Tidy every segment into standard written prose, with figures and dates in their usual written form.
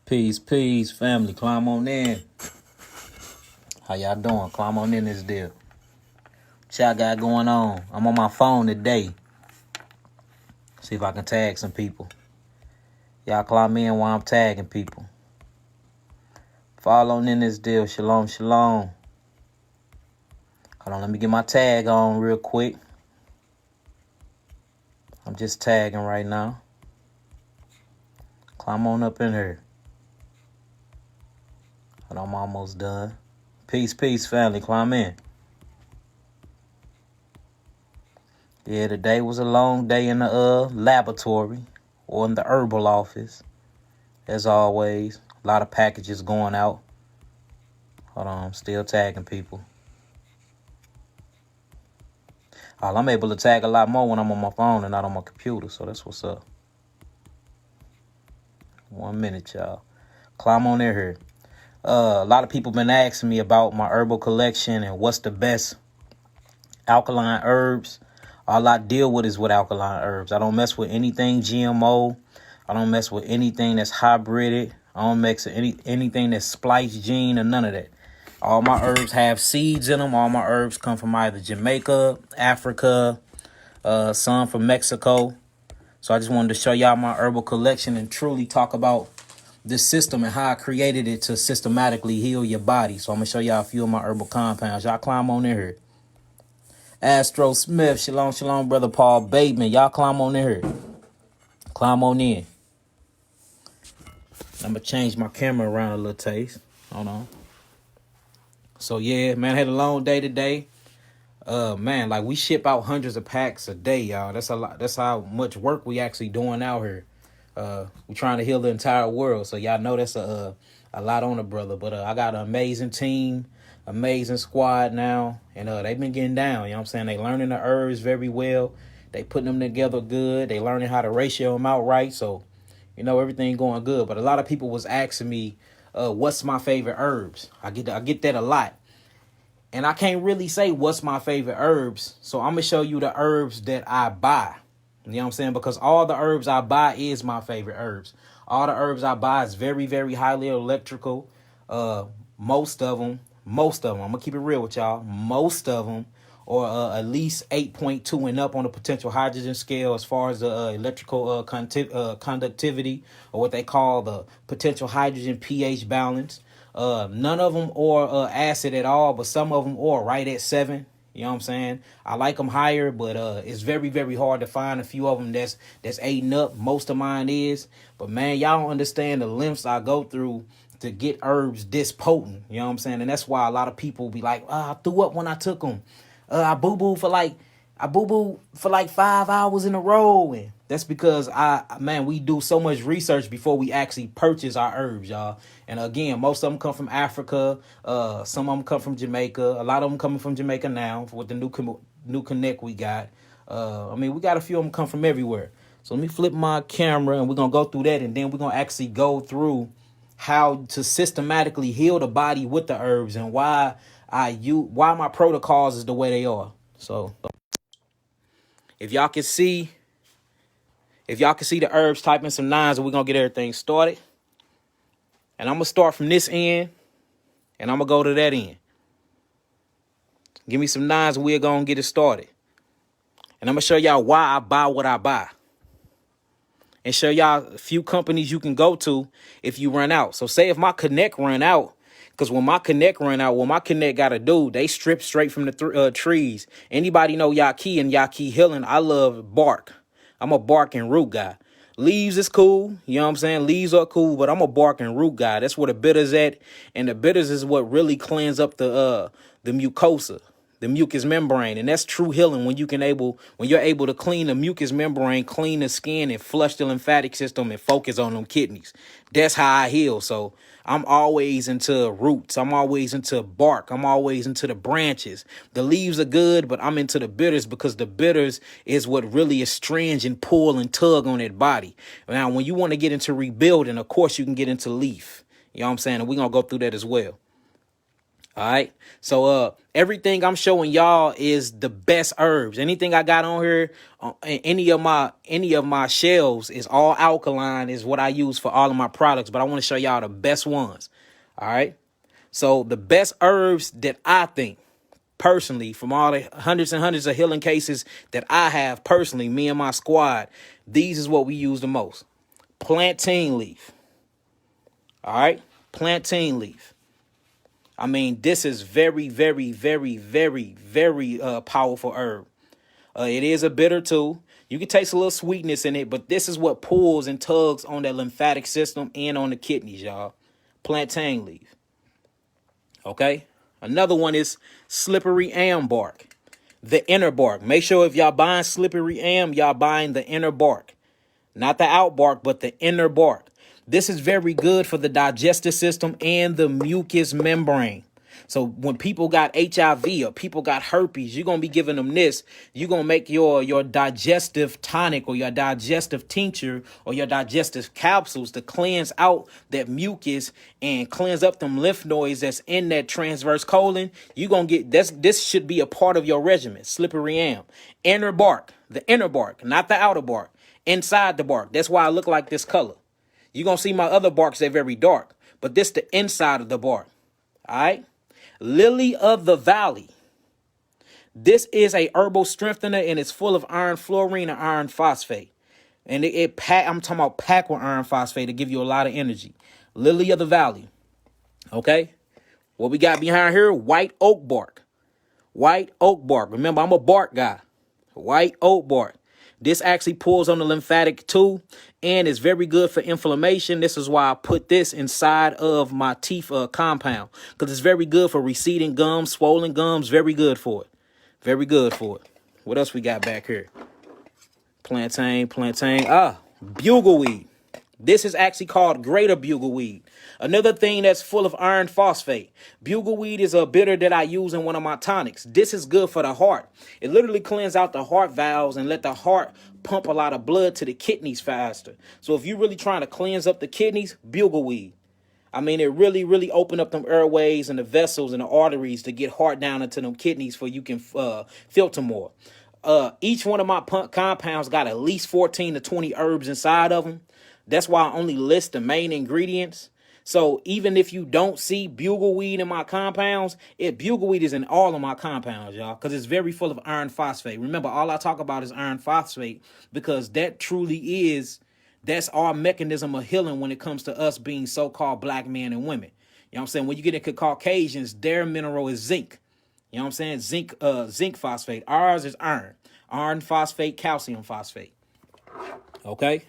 Peace, family. Climb on in. How y'all doing? Climb on in this deal. What y'all got going on? I'm on my phone today. See if I can tag some people. Y'all climb in while I'm tagging people. Follow on in this deal. Shalom, shalom. Hold on, let me get my tag on real quick. I'm just tagging right now. Climb on up in here. And I'm almost done. Peace, family. Climb in. Yeah, today was a long day in the laboratory or in the herbal office. As always, a lot of packages going out. Hold on, I'm still tagging people. I'm able to tag a lot more when I'm on my phone and not on my computer, so that's what's up. 1 minute, y'all. Climb on in here. A lot of people been asking me about my herbal collection and what's the best alkaline herbs. All I deal with is with alkaline herbs. I don't mess with anything GMO. I don't mess with anything that's hybrided. I don't mix with anything that's spliced gene or none of that. All my herbs have seeds in them. All my herbs come from either Jamaica, Africa, some from Mexico. So I just wanted to show y'all my herbal collection and truly talk about this system and how I created it to systematically heal your body. So I'm going to show y'all a few of my herbal compounds. Y'all climb on in here. Astro Smith, shalom, brother Paul Bateman. Y'all climb on in here. Climb on in. I'm going to change my camera around a little taste. Hold on. So, yeah, man, I had a long day today. Man, like we ship out hundreds of packs a day, y'all. That's a lot. That's how much work we actually doing out here. We're trying to heal the entire world. So y'all know that's a lot on the brother. But I got an amazing team, amazing squad now. And they've been getting down. You know what I'm saying? They learning the herbs very well. They putting them together good. They learning how to ratio them out right. So, you know, everything going good. But a lot of people was asking me, what's my favorite herbs? I get that a lot. And I can't really say what's my favorite herbs. So I'm going to show you the herbs that I buy. You know what I'm saying? Because all the herbs I buy is my favorite herbs. All the herbs I buy is very, very highly electrical. Most of them, I'm going to keep it real with y'all. Most of them are at least 8.2 and up on the potential hydrogen scale as far as the electrical conductivity, or what they call the potential hydrogen pH balance. None of them are acid at all, but some of them are right at 7. You know what I'm saying? I like them higher, but it's very, very hard to find a few of them that's 8 and up. Most of mine is. But, man, y'all don't understand the lengths I go through to get herbs this potent. You know what I'm saying? And that's why a lot of people be like, I threw up when I took them. I boo-booed for like 5 hours in a row. And that's because we do so much research before we actually purchase our herbs, y'all. And again, most of them come from Africa. Some of them come from Jamaica. A lot of them coming from Jamaica now with the new connect we got. We got a few of them come from everywhere. So let me flip my camera and we're going to go through that. And then we're going to actually go through how to systematically heal the body with the herbs and why my protocols is the way they are. So if y'all can see the herbs, type in some 9s and we're going to get everything started. And I'm going to start from this end and I'm going to go to that end. Give me some 9s and we're going to get it started. And I'm going to show y'all why I buy what I buy. And show y'all a few companies you can go to if you run out. So say if my Connect run out, because when my Connect run out, what my Connect got to do, they strip straight from the trees. Anybody know Yaqui and Yaqui Healing? I love bark. I'm a bark and root guy. Leaves is cool. You know what I'm saying? Leaves are cool, but I'm a bark and root guy. That's where the bitters at. And the bitters is what really cleans up the mucosa, the mucous membrane. And that's true healing when you're able to clean the mucous membrane, clean the skin, and flush the lymphatic system and focus on them kidneys. That's how I heal. So I'm always into roots. I'm always into bark. I'm always into the branches. The leaves are good, but I'm into the bitters because the bitters is what really astringe and pull and tug on that body. Now, when you want to get into rebuilding, of course, you can get into leaf. You know what I'm saying? And we're going to go through that as well. All right. So everything I'm showing y'all is the best herbs. Anything I got on here, any of my shelves is all alkaline, is what I use for all of my products, but I want to show y'all the best ones. All right. So the best herbs that I think personally, from all the hundreds and hundreds of healing cases that I have personally, me and my squad, these is what we use the most. Plantain leaf. All right. Plantain leaf. I mean, this is very, very, very, very, very powerful herb. It is a bitter too. You can taste a little sweetness in it, but this is what pulls and tugs on that lymphatic system and on the kidneys, y'all. Plantain leaf. Okay. Another one is slippery elm bark. The inner bark. Make sure if y'all buying slippery elm, y'all buying the inner bark. Not the out bark, but the inner bark. This is very good for the digestive system and the mucous membrane. So when people got HIV or people got herpes, you're going to be giving them this. You're going to make your digestive tonic or your digestive tincture or your digestive capsules to cleanse out that mucus and cleanse up them lymph nodes that's in that transverse colon. You're going to get this. This should be a part of your regimen. Slippery elm. Inner bark, the inner bark, not the outer bark. Inside the bark. That's why I look like this color. You're going to see my other barks, they're very dark. But this the inside of the bark. All right. Lily of the Valley. This is a herbal strengthener and it's full of iron fluorine and iron phosphate. And I'm talking about packed with iron phosphate to give you a lot of energy. Lily of the Valley. Okay. What we got behind here? White oak bark. White oak bark. Remember, I'm a bark guy. White oak bark. This actually pulls on the lymphatic too, and is very good for inflammation. This is why I put this inside of my teeth compound, because it's very good for receding gums, swollen gums. Very good for it. Very good for it. What else we got back here? Plantain. Bugleweed. This is actually called greater bugleweed. Another thing that's full of iron phosphate. Bugleweed is a bitter that I use in one of my tonics. This is good for the heart. It literally cleans out the heart valves and let the heart pump a lot of blood to the kidneys faster. So if you're really trying to cleanse up the kidneys, bugleweed. I mean, it really, really open up them airways and the vessels and the arteries to get heart down into them kidneys so you can filter more. Each one of my compounds got at least 14 to 20 herbs inside of them. That's why I only list the main ingredients. So even if you don't see bugleweed in my compounds, bugleweed is in all of my compounds, y'all, because it's very full of iron phosphate. Remember, all I talk about is iron phosphate because that truly that's our mechanism of healing when it comes to us being so-called black men and women. You know what I'm saying? When you get into Caucasians, their mineral is zinc. You know what I'm saying? Zinc phosphate. Ours is iron phosphate, calcium phosphate. Okay.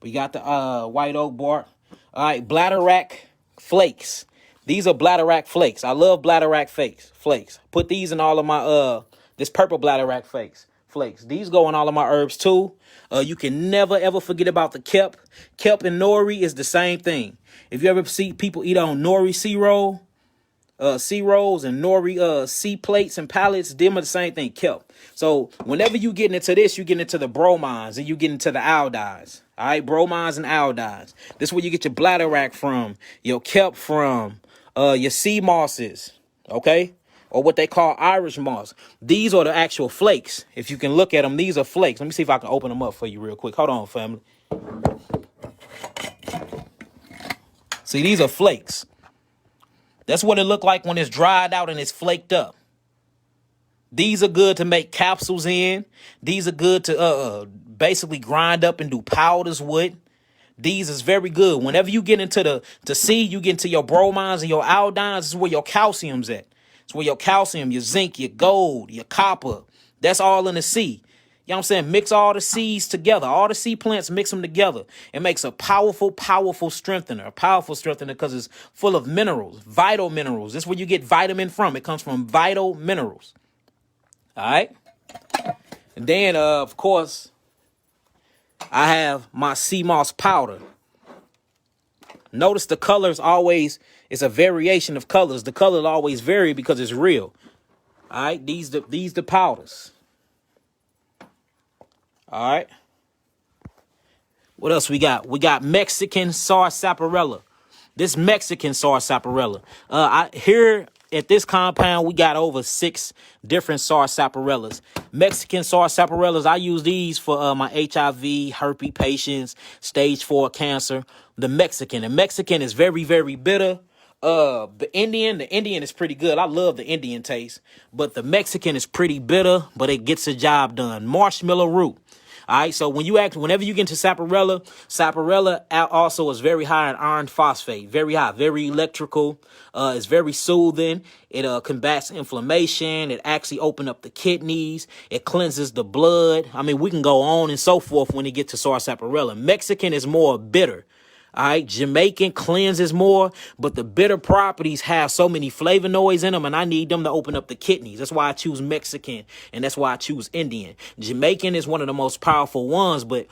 We got the white oak bark. All right, bladderwrack flakes. These are bladderwrack flakes. I love bladderwrack flakes. Put these in all of my this purple bladderwrack flakes. These go in all of my herbs too. You can never ever forget about the kelp. Kelp and nori is the same thing. If you ever see people eat on nori sea rolls and nori sea plates and pallets, them are the same thing, kelp. So whenever you get into this, you get into the bromines and you get into the iodides. All right, bromines and iodides. This is where you get your bladderwrack from, your kelp from, your sea mosses, okay? Or what they call Irish moss. These are the actual flakes. If you can look at them, these are flakes. Let me see if I can open them up for you real quick. Hold on, family. See, these are flakes. That's what it looked like when it's dried out and it's flaked up. These are good to make capsules in. These are good to basically grind up and do powders with. These is very good. Whenever you get into the seed, you get into your bromines and your iodines. This is where your calcium's at. It's where your calcium, your zinc, your gold, your copper. That's all in the seed. You know what I'm saying? Mix all the seeds together. All the seed plants, mix them together. It makes a powerful, powerful strengthener. A powerful strengthener because it's full of minerals, vital minerals. This is where you get vitamin from. It comes from vital minerals. All right. And then, of course, I have my sea moss powder. Notice the colors always, it's a variation of colors. The color always vary because it's real. All right. These the powders. All right. What else we got? We got Mexican sarsaparilla. This Mexican sarsaparilla. Here at this compound, we got over 6 different sarsaparillas. Mexican sarsaparillas, I use these for my HIV, herpes patients, stage 4 cancer. The Mexican is very, very bitter. The Indian is pretty good. I love the Indian taste, but the Mexican is pretty bitter, but it gets the job done. Marshmallow root. All right, so whenever you get into saparilla also is very high in iron phosphate, very high, very electrical. It's very soothing. It combats inflammation. It actually opens up the kidneys. It cleanses the blood. I mean, we can go on and so forth when you get to sarsaparilla. Mexican is more bitter. All right, Jamaican cleanses more, but the bitter properties have so many flavonoids in them, and I need them to open up the kidneys. That's why I choose Mexican, and that's why I choose Indian. Jamaican is one of the most powerful ones, but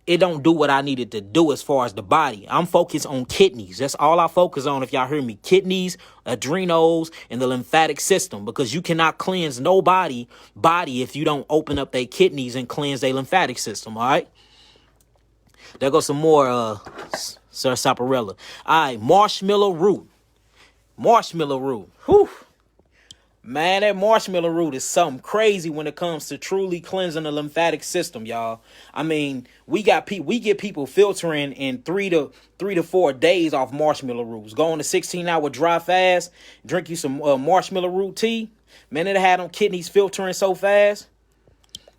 it don't do what I needed to do as far as the body. I'm focused on kidneys. That's all I focus on, if y'all hear me. Kidneys, adrenals, and the lymphatic system, because you cannot cleanse nobody body if you don't open up their kidneys and cleanse their lymphatic system, all right? There goes some more sarsaparilla. All right, marshmallow root. Marshmallow root. Whew. Man, that marshmallow root is something crazy when it comes to truly cleansing the lymphatic system, y'all. I mean, we get people filtering in 3 to 4 days off marshmallow roots. Go on a 16-hour dry fast, drink you some marshmallow root tea. Man, it had them kidneys filtering so fast.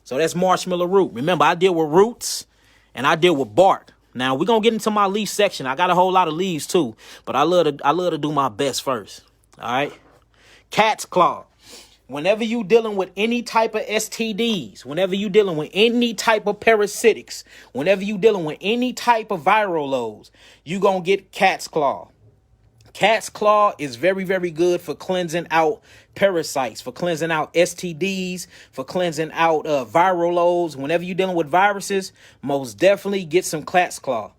So that's marshmallow root. Remember, I deal with roots and I deal with bark. Now, we're going to get into my leaf section. I got a whole lot of leaves, too. But I love to do my best first. All right? Cat's claw. Whenever you dealing with any type of STDs, whenever you dealing with any type of parasitics, whenever you dealing with any type of viral loads, you going to get cat's claw. Cat's claw is very, very good for cleansing out parasites, for cleansing out STDs, for cleansing out viral loads. Whenever you're dealing with viruses, most definitely get some cat's claw.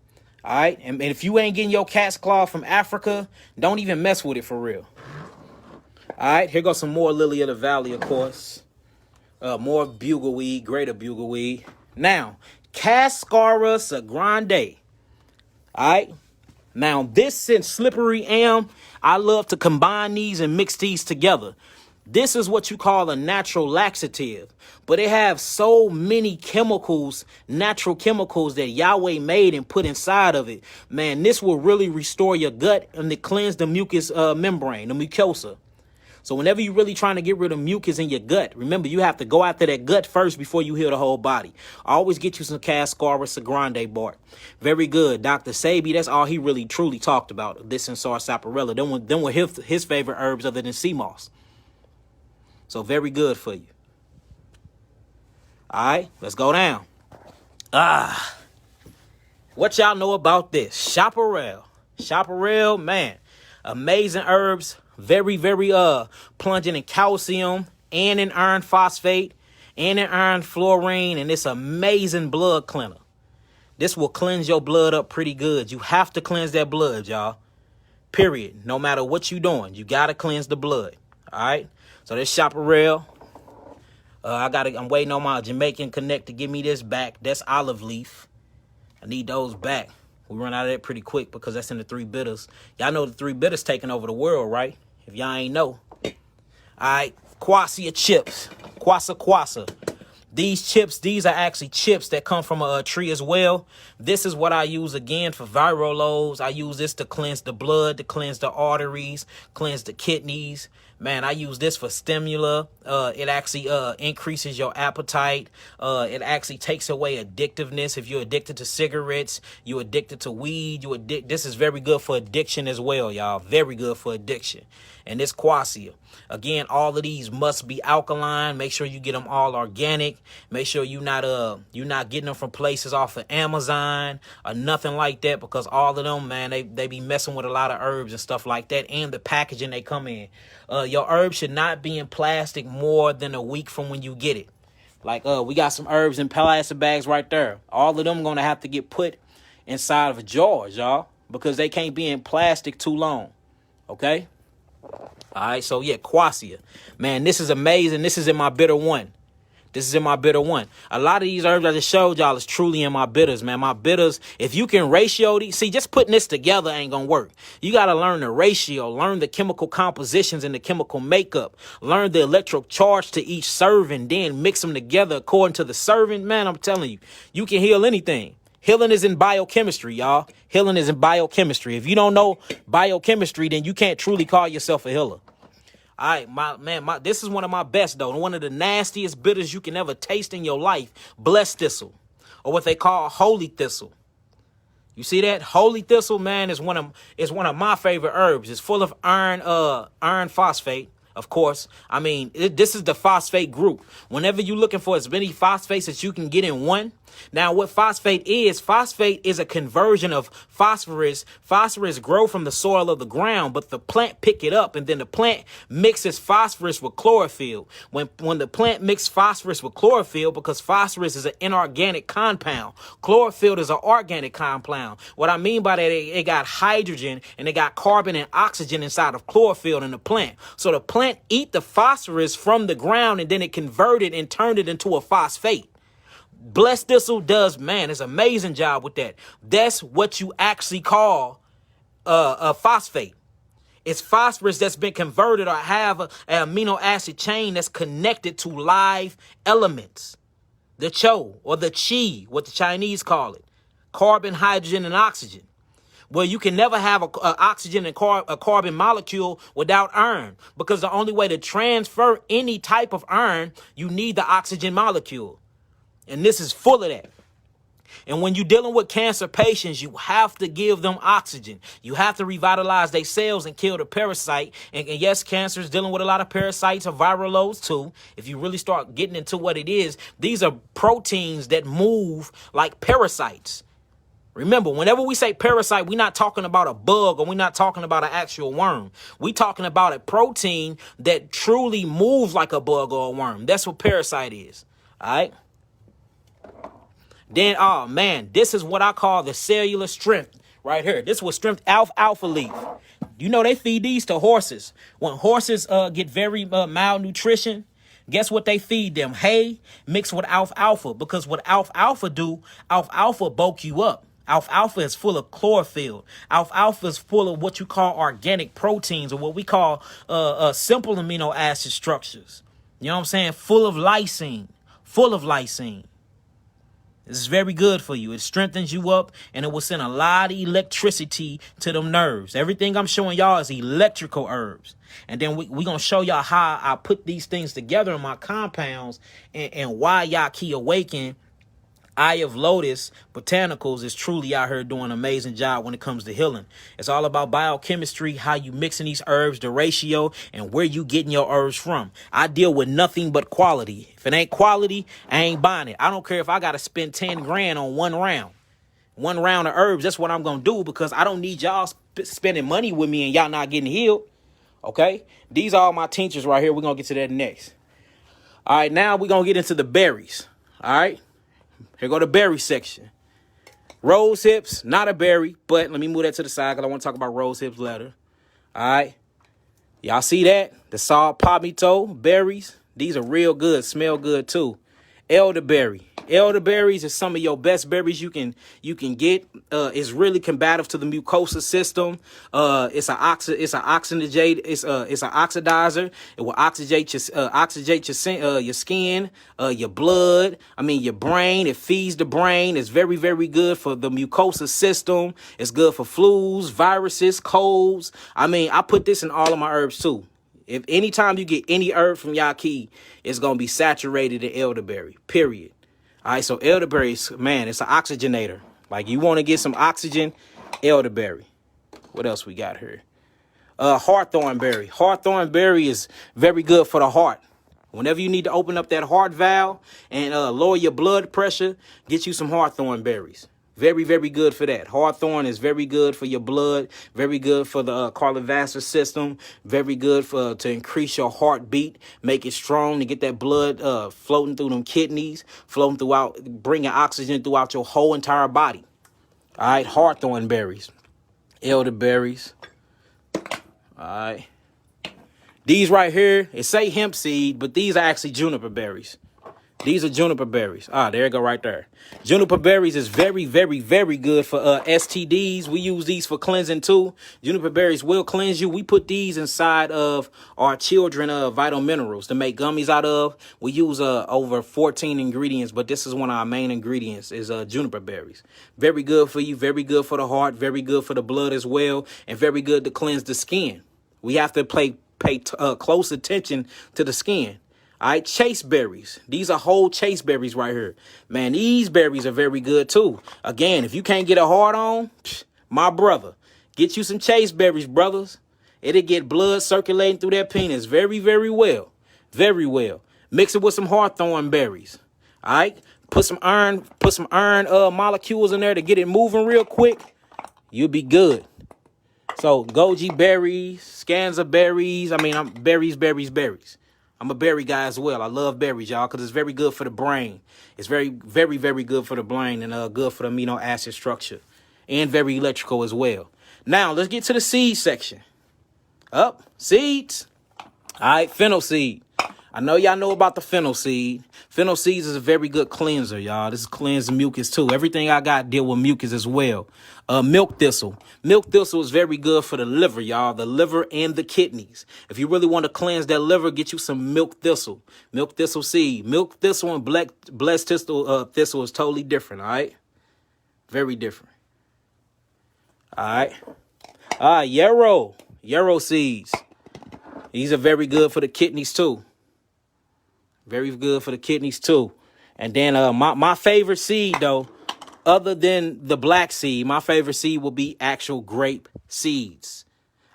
All right. And if you ain't getting your cat's claw from Africa, don't even mess with it for real. All right. Here goes some more lily of the valley, of course. More bugleweed, greater bugleweed. Now, Cascara sagrande. All right. Now, this since slippery elm, I love to combine these and mix these together. This is what you call a natural laxative, but it have so many chemicals, natural chemicals that Yahweh made and put inside of it. Man, this will really restore your gut and to cleanse the mucous membrane, the mucosa. So whenever you're really trying to get rid of mucus in your gut, remember, you have to go after that gut first before you heal the whole body. Always get you some Cascara sagrande bark. Very good. Dr. Sabi, that's all he really truly talked about, this and sarsaparilla. Them were his favorite herbs other than sea moss. So very good for you. All right, let's go down. What y'all know about this? Chaparral. Chaparral, man, amazing herbs. Very, very plunging in calcium and in iron phosphate and in iron fluorine, and it's amazing blood cleanser. This will cleanse your blood up pretty good. You have to cleanse that blood, y'all. Period. No matter what you're doing, you gotta cleanse the blood. All right. So this chaparral. I'm waiting on my Jamaican Connect to give me this back. That's olive leaf. I need those back. We run out of that pretty quick because that's in the 3 bitters. Y'all know the 3 bitters taking over the world, right? If y'all ain't know. All right, quassia chips. Quassa. These chips, these are actually chips that come from a tree as well. This is what I use again for viral loads. I use this to cleanse the blood, to cleanse the arteries, cleanse the kidneys. Man, I use this for stimula. It actually increases your appetite. It actually takes away addictiveness. If you're addicted to cigarettes, you're addicted to weed, this is very good for addiction as well, y'all. Very good for addiction. And this quassia. Again, all of these must be alkaline. Make sure you get them all organic. Make sure you're not getting them from places off of Amazon or nothing like that, because all of them, man, they be messing with a lot of herbs and stuff like that, and the packaging they come in. Your herbs should not be in plastic more than a week from when you get it. Like we got some herbs in plastic bags right there. All of them gonna have to get put inside of jars, y'all, because they can't be in plastic too long. Okay. All right, so yeah, quassia. Man, this is amazing. This is in my bitter one. This is in my bitter 1. A lot of these herbs I just showed y'all is truly in my bitters, man. My bitters, if you can ratio these, see, just putting this together ain't gonna work. You gotta learn the ratio, learn the chemical compositions and the chemical makeup, learn the electric charge to each serving, then mix them together according to the serving. Man, I'm telling you, you can heal anything. Healing is in biochemistry, y'all. Healing is in biochemistry. If you don't know biochemistry, then you can't truly call yourself a healer. All right, this is one of my best, though. One of the nastiest bitters you can ever taste in your life. Blessed thistle, or what they call holy thistle. You see that? Holy thistle, man, is one of my favorite herbs. It's full of iron phosphate. Of course, I mean, this is the phosphate group. Whenever you're looking for as many phosphates as you can get in one. Now, what phosphate is a conversion of phosphorus. Phosphorus grow from the soil of the ground, but the plant pick it up, and then the plant mixes phosphorus with chlorophyll. When the plant mixes phosphorus with chlorophyll, because phosphorus is an inorganic compound, chlorophyll is an organic compound. What I mean by that, it got hydrogen and it got carbon and oxygen inside of chlorophyll in the plant. So the plant eat the phosphorus from the ground, and then it converted and turned it into a phosphate. Blessed thistle does, man, it's an amazing job with that. That's what you actually call a phosphate. It's phosphorus that's been converted or have an amino acid chain that's connected to live elements. The cho, or the chi, what the Chinese call it. Carbon, hydrogen, and oxygen. Well, you can never have a oxygen and a carbon molecule without iron, because the only way to transfer any type of iron, you need the oxygen molecule. And this is full of that. And when you're dealing with cancer patients, you have to give them oxygen. You have to revitalize their cells and kill the parasite. And yes, cancer is dealing with a lot of parasites or viral loads too. If you really start getting into what it is, these are proteins that move like parasites. Remember, whenever we say parasite, we're not talking about a bug, or we're not talking about an actual worm. We're talking about a protein that truly moves like a bug or a worm. That's what parasite is. All right. Then, oh man, this is what I call the cellular strength right here. This was strength alpha leaf. You know, they feed these to horses. When horses get very malnutrition, guess what they feed them? Hay mixed with alfalfa, because what alfalfa do, alfalfa bulk you up. Alfalfa is full of chlorophyll. Alfalfa is full of what you call organic proteins, or what we call simple amino acid structures. You know what I'm saying? Full of lysine. This is very good for you. It strengthens you up, and it will send a lot of electricity to them nerves. Everything I'm showing y'all is electrical herbs. And then we're going to show y'all how I put these things together in my compounds, and why y'all keep awakening. Eye of Lotus Botanicals is truly out here doing an amazing job when it comes to healing. It's all about biochemistry, how you mixing these herbs, the ratio, and where you getting your herbs from. I deal with nothing but quality. If it ain't quality, I ain't buying it. I don't care if I got to spend 10 grand on one round. One round of herbs, that's what I'm going to do, because I don't need y'all spending money with me and y'all not getting healed. Okay? These are all my tinctures right here. We're going to get to that next. All right, now we're going to get into the berries. All right? Here go the berry section. Rose hips, not a berry, but let me move that to the side because I want to talk about rose hips later. All right. Y'all see that? The saw palmetto berries. These are real good. Smell good too. Elderberry. Elderberries is some of your best berries you can get. It's really combative to the mucosa system. It's an oxidizer. It will oxygenate your skin, your blood. I mean your brain. It feeds the brain. It's very, very good for the mucosa system. It's good for flus, viruses, colds. I mean, I put this in all of my herbs too. If anytime you get any herb from Yaqui, it's going to be saturated in elderberry, period. All right, so elderberry, man, it's an oxygenator. Like, you want to get some oxygen, elderberry. What else we got here? Hawthorn berry. Hawthorn berry is very good for the heart. Whenever you need to open up that heart valve and lower your blood pressure, get you some hawthorn berries. Very, very good for that. Hawthorn is very good for your blood, very good for the cardiovascular system, very good to increase your heartbeat, make it strong, to get that blood floating through them kidneys, floating throughout, bringing oxygen throughout your whole entire body. All right, hawthorn berries, elderberries. All right. These right here, it say hemp seed, but these are actually juniper berries. These are juniper berries. Ah, there you go right there. Juniper berries is very, very, very good for STDs. We use these for cleansing too. Juniper berries will cleanse you. We put these inside of our children vital minerals to make gummies out of. We use over 14 ingredients, but this is one of our main ingredients is juniper berries. Very good for you, very good for the heart, very good for the blood as well, and very good to cleanse the skin. We have to pay close attention to the skin. All right, chase berries. These are whole chase berries right here. Man, these berries are very good too. Again, if you can't get a hard on, my brother, get you some chase berries, brothers. It'll get blood circulating through that penis very, very well. Very well. Mix it with some hawthorn berries. All right, put some iron molecules in there to get it moving real quick. You'll be good. So goji berries, scanza berries. I mean, I'm berries. I'm a berry guy as well. I love berries, y'all, because it's very good for the brain. It's very, very, very good for the brain and good for the amino acid structure and very electrical as well. Now, let's get to the seed section. Seeds. All right, fennel seed. I know y'all know about the fennel seed. Fennel seeds is a very good cleanser, y'all. This is cleansing mucus too. Everything I got deal with mucus as well. Milk thistle. Milk thistle is very good for the liver, y'all. The liver and the kidneys. If you really want to cleanse that liver, get you some milk thistle. Milk thistle seed. Milk thistle and blessed thistle is totally different, all right? Very different. All right. Yarrow seeds. These are very good for the kidneys too. Very good for the kidneys too. And then my favorite seed though, other than the black seed, my favorite seed will be actual grape seeds.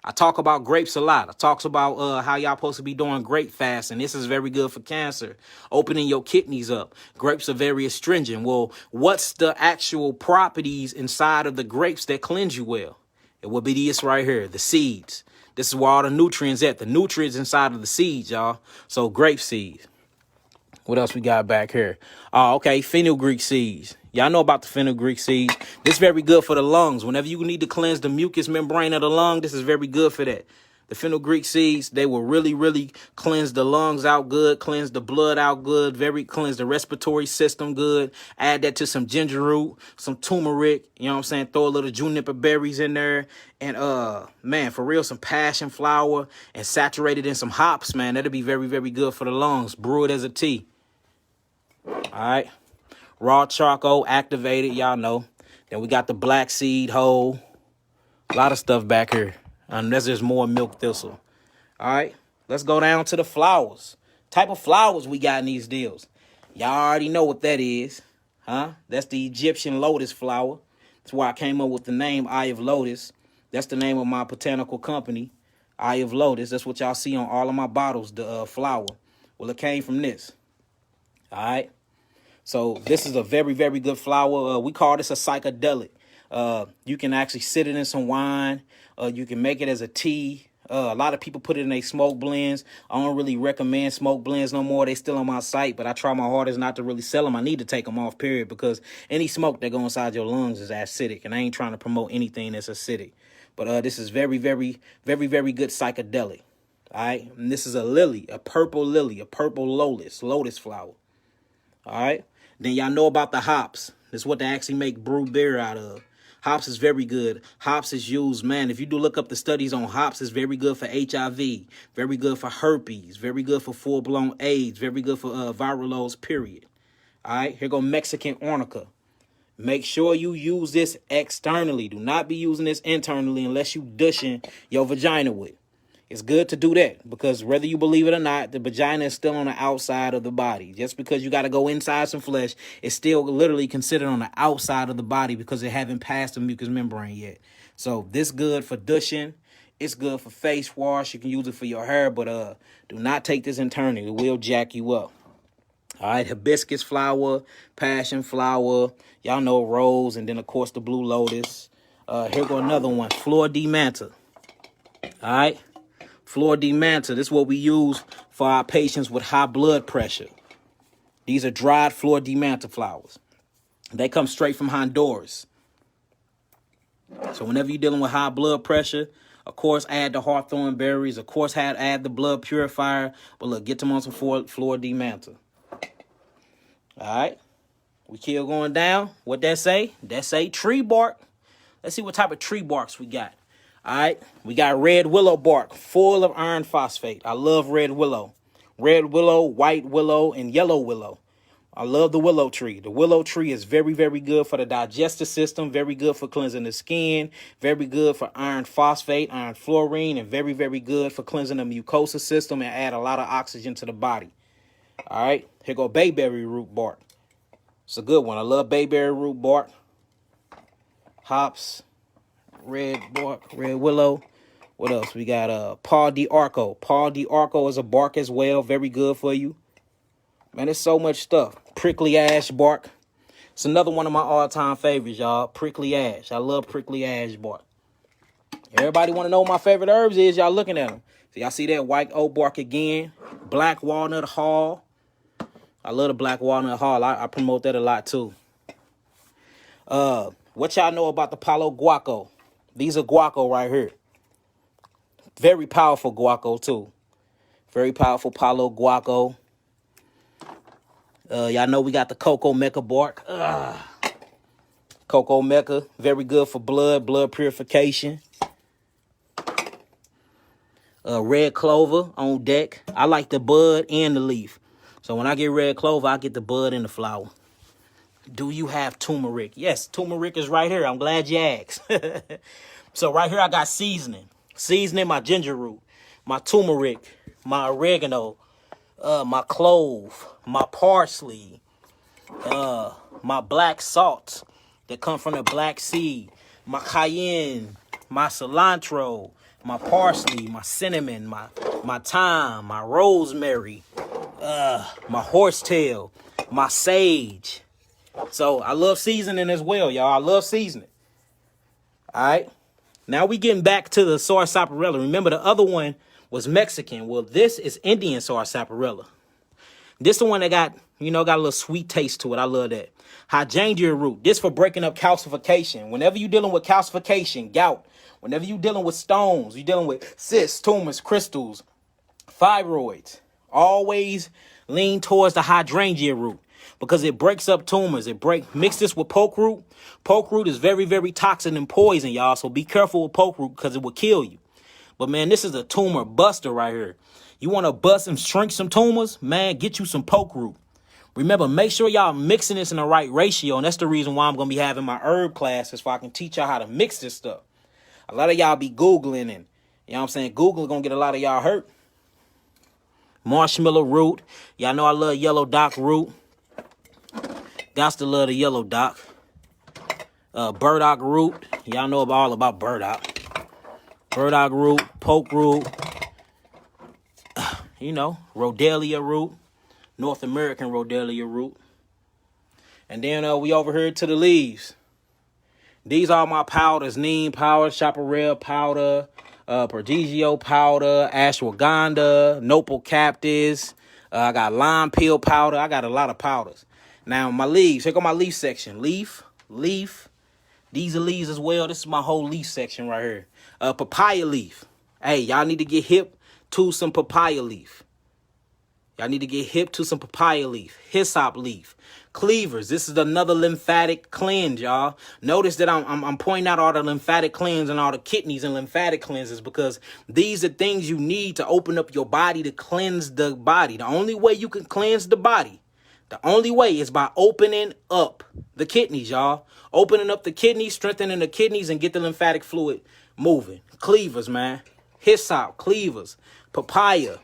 I talk about grapes a lot. I talk about how y'all supposed to be doing grape fast, and this is very good for cancer, opening your kidneys up. Grapes are very astringent. Well, what's the actual properties inside of the grapes that cleanse you well? It will be this right here, the seeds. This is where all the nutrients at. The nutrients inside of the seeds, y'all. So grape seeds. What else we got back here? Oh, okay, fenugreek seeds. Y'all know about the fenugreek seeds. This is very good for the lungs. Whenever you need to cleanse the mucous membrane of the lung, this is very good for that. The fenugreek seeds, they will really, really cleanse the lungs out good, cleanse the blood out good, cleanse the respiratory system good. Add that to some ginger root, some turmeric, you know what I'm saying? Throw a little juniper berries in there. And, man, for real, some passion flower and saturate it in some hops, man. That'll be very, very good for the lungs. Brew it as a tea. All right. Raw charcoal activated, y'all know. Then we got the black seed whole. A lot of stuff back here. Unless there's more milk thistle. All right. Let's go down to the flowers. Type of flowers we got in these deals. Y'all already know what that is. Huh? That's the Egyptian lotus flower. That's why I came up with the name Eye of Lotus. That's the name of my botanical company. Eye of Lotus. That's what y'all see on all of my bottles, the flower. Well, it came from this. All right. So this is a very, very good flower. We call this a psychedelic. You can actually sit it in some wine. You can make it as a tea. A lot of people put it in their smoke blends. I don't really recommend smoke blends no more. They still on my site, but I try my hardest not to really sell them. I need to take them off, period, because any smoke that goes inside your lungs is acidic, and I ain't trying to promote anything that's acidic. But this is very, very, very, very good psychedelic. All right, and this is a lily, a purple lotus flower. All right. Then y'all know about the hops. That's what they actually make brewed beer out of. Hops is very good. Hops is used, man. If you do look up the studies on hops, it's very good for HIV, very good for herpes, very good for full-blown AIDS, very good for viral loads, period. All right, here go Mexican arnica. Make sure you use this externally. Do not be using this internally unless you douching your vagina with. It's good to do that because whether you believe it or not, the vagina is still on the outside of the body. Just because you got to go inside some flesh, it's still literally considered on the outside of the body because it haven't passed the mucous membrane yet. So this good for douching. It's good for face wash. You can use it for your hair, but do not take this internally. It will jack you up. All right, hibiscus flower, passion flower. Y'all know rose, and then, of course, the blue lotus. Here go another one, Flor de Manta. All right. Flor de Manta, this is what we use for our patients with high blood pressure. These are dried Flor de Manta flowers. They come straight from Honduras. So whenever you're dealing with high blood pressure, of course, add the hawthorn berries. Of course, add the blood purifier. But look, get them on some Flor de Manta. All right. We keep going down. What that say? That say tree bark. Let's see what type of tree barks we got. All right. We got red willow bark full of iron phosphate. I love red willow. Red willow, white willow, and yellow willow. I love the willow tree. The willow tree is very, very good for the digestive system, very good for cleansing the skin, very good for iron phosphate, iron fluorine, and very, very good for cleansing the mucosa system and add a lot of oxygen to the body. All right, here go bayberry root bark. It's a good one. I love bayberry root bark. Hops, red bark, red willow. What else? We got Paul d'Arco. Paul d'Arco is a bark as well, very good for you. Man, there's so much stuff. Prickly ash bark. It's another one of my all-time favorites, y'all. Prickly ash. I love prickly ash bark. Everybody want to know what my favorite herbs is. Y'all looking at them. So y'all see that white oak bark again. Black walnut hull. I love the black walnut hull. I promote that a lot, too. What y'all know about the palo guaco? These are guaco right here. Very powerful guaco, too. Very powerful palo guaco. Y'all know we got the cocoa mecha bark. Cocoa mecha, very good for blood purification. Red clover on deck. I like the bud and the leaf. So when I get red clover, I get the bud and the flower. Do you have turmeric? Yes, turmeric is right here. I'm glad you asked. So right here I got seasoning. Seasoning my ginger root, my turmeric, my oregano, my clove, my parsley, my black salt that come from the Black Sea, my cayenne, my cilantro, my parsley, my cinnamon, my thyme, my rosemary, my horsetail, my sage. So I love seasoning as well, y'all. I love seasoning. All right. Now we getting back to the sarsaparilla. Remember the other one was Mexican. Well, this is Indian sarsaparilla. This the one that got a little sweet taste to it. I love that. Hydrangea root. This for breaking up calcification. Whenever you're dealing with calcification, gout, whenever you're dealing with stones, you're dealing with cysts, tumors, crystals, fibroids, always lean towards the hydrangea root because it breaks up tumors. Mix this with poke root. Poke root is very, very toxic and poison, y'all. So be careful with poke root because it will kill you. But, man, this is a tumor buster right here. You want to bust and shrink some tumors? Man, get you some poke root. Remember, make sure y'all mixing this in the right ratio. And that's the reason why I'm going to be having my herb classes so I can teach y'all how to mix this stuff. A lot of y'all be Googling and, you know what I'm saying, Google going to get a lot of y'all hurt. Marshmallow root. Y'all know I love yellow dock root. Got to love the yellow dock. Burdock root. Y'all know all about burdock. Burdock root, poke root, Rhodelia root, North American Rhodelia root. And then we over here to the leaves. These are my powders: neem powder, chaparral powder, Perdigio powder, ashwagandha, nopal cactus. I got lime peel powder. I got a lot of powders. Now my leaves. Here go my leaf section. Leaf. These are leaves as well. This is my whole leaf section right here. Papaya leaf. Hey, y'all need to get hip to some papaya leaf. Hyssop leaf. Cleavers. This is another lymphatic cleanse, y'all. Notice that I'm pointing out all the lymphatic cleanse and all the kidneys and lymphatic cleanses because these are things you need to open up your body to cleanse the body. The only way you can cleanse the body, the only way is by opening up the kidneys, y'all. Opening up the kidneys, strengthening the kidneys, and get the lymphatic fluid moving. Cleavers, man. Hyssop, cleavers, papaya.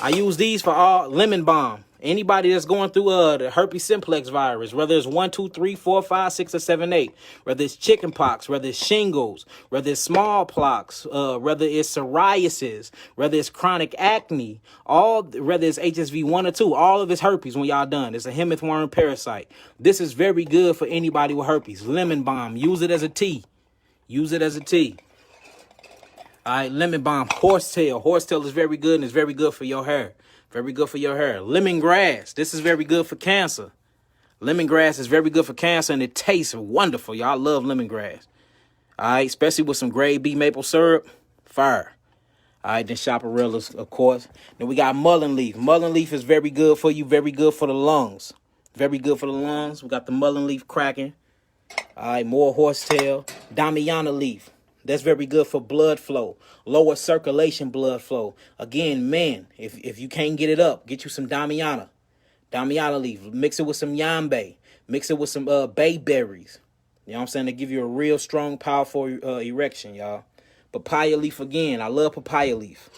I use these for all lemon balm. Anybody that's going through the herpes simplex virus, whether it's 1, 2, 3, 4, 5, 6, or 7, 8, whether it's chicken pox, whether it's shingles, whether it's smallpox, whether it's psoriasis, whether it's chronic acne, whether it's HSV 1 or 2, all of it's herpes when y'all done. It's a hemorrhoid worm parasite. This is very good for anybody with herpes. Lemon balm. Use it as a tea. All right, lemon balm, horsetail. Horsetail is very good and it's very good for your hair. Lemongrass. This is very good for cancer. Lemongrass is very good for cancer and it tastes wonderful. Y'all love lemongrass. All right, especially with some grade B maple syrup. Fire. All right, then chaparrillas, of course. Then we got mullein leaf. Mullein leaf is very good for you, very good for the lungs. Very good for the lungs. We got the mullein leaf cracking. All right, more horsetail. Damiana leaf. That's very good for blood flow. Lower circulation blood flow. Again, man, if you can't get it up, get you some Damiana. Damiana leaf. Mix it with some yambe. Mix it with some bayberries. You know what I'm saying? They give you a real strong, powerful erection, y'all. Papaya leaf again. I love papaya leaf.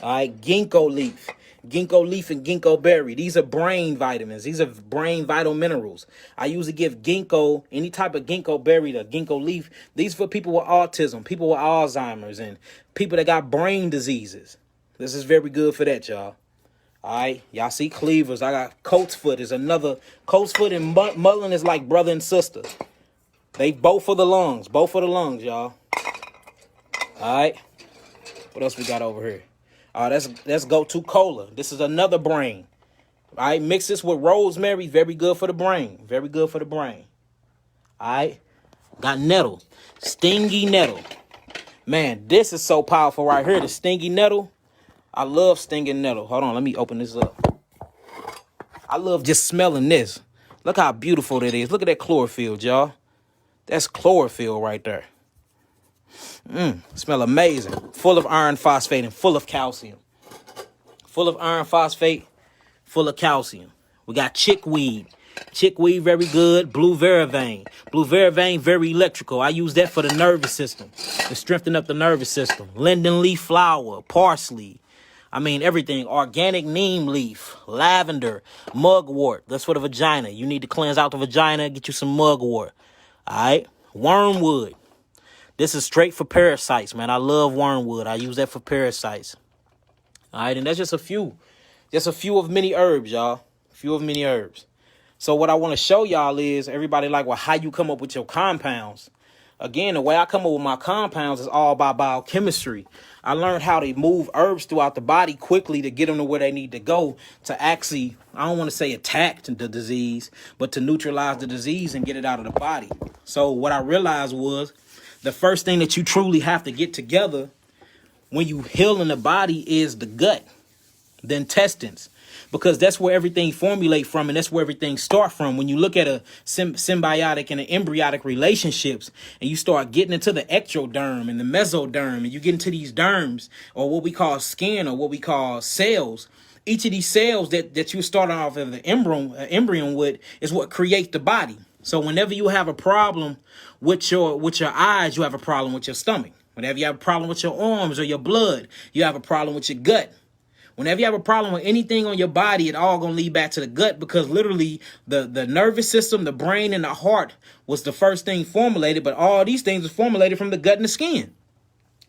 All right, ginkgo leaf. Ginkgo leaf and ginkgo berry. These are brain vitamins. These are brain vital minerals. I usually give ginkgo, any type of ginkgo berry, the ginkgo leaf. These are for people with autism, people with Alzheimer's, and people that got brain diseases. This is very good for that, y'all. All right, y'all see cleavers. I got coat's foot. Is another. Coat's foot and mullein is like brother and sister. They both for the lungs. Both for the lungs, y'all. All right. What else we got over here? Let's go to cola. This is another brain. All right, mix this with rosemary. Very good for the brain. Very good for the brain. All right, got nettle. Stingy nettle. Man, this is so powerful right here. The stingy nettle. I love stinging nettle. Hold on, let me open this up. I love just smelling this. Look how beautiful that is. Look at that chlorophyll, y'all. That's chlorophyll right there. Smell amazing. Full of iron phosphate and full of calcium. Full of iron phosphate, full of calcium. We got chickweed. Chickweed, very good. Blue vervain. Blue vervain, very electrical. I use that for the nervous system, to strengthen up the nervous system. Linden leaf flower, parsley. I mean, everything. Organic neem leaf, lavender, mugwort. That's for the vagina. You need to cleanse out the vagina, get you some mugwort. All right. Wormwood. This is straight for parasites, man. I love wormwood. I use that for parasites. All right, and that's just a few. Just a few of many herbs, y'all. A few of many herbs. So what I want to show y'all is, everybody like, well, how you come up with your compounds. Again, the way I come up with my compounds is all by biochemistry. I learned how to move herbs throughout the body quickly to get them to where they need to go to actually, I don't want to say attack the disease, but to neutralize the disease and get it out of the body. So what I realized was, the first thing that you truly have to get together when you heal in the body is the gut, the intestines, because that's where everything formulate from, and that's where everything start from. When you look at a symbiotic and an embryonic relationships, and you start getting into the ectoderm and the mesoderm, and you get into these derms, or what we call skin, or what we call cells. Each of these cells that you start off of the embryon with is what creates the body. So whenever you have a problem with your eyes, you have a problem with your stomach. Whenever you have a problem with your arms or your blood, you have a problem with your gut. Whenever you have a problem with anything on your body, it all gonna lead back to the gut, because literally the nervous system, the brain, and the heart was the first thing formulated, but all these things are formulated from the gut and the skin.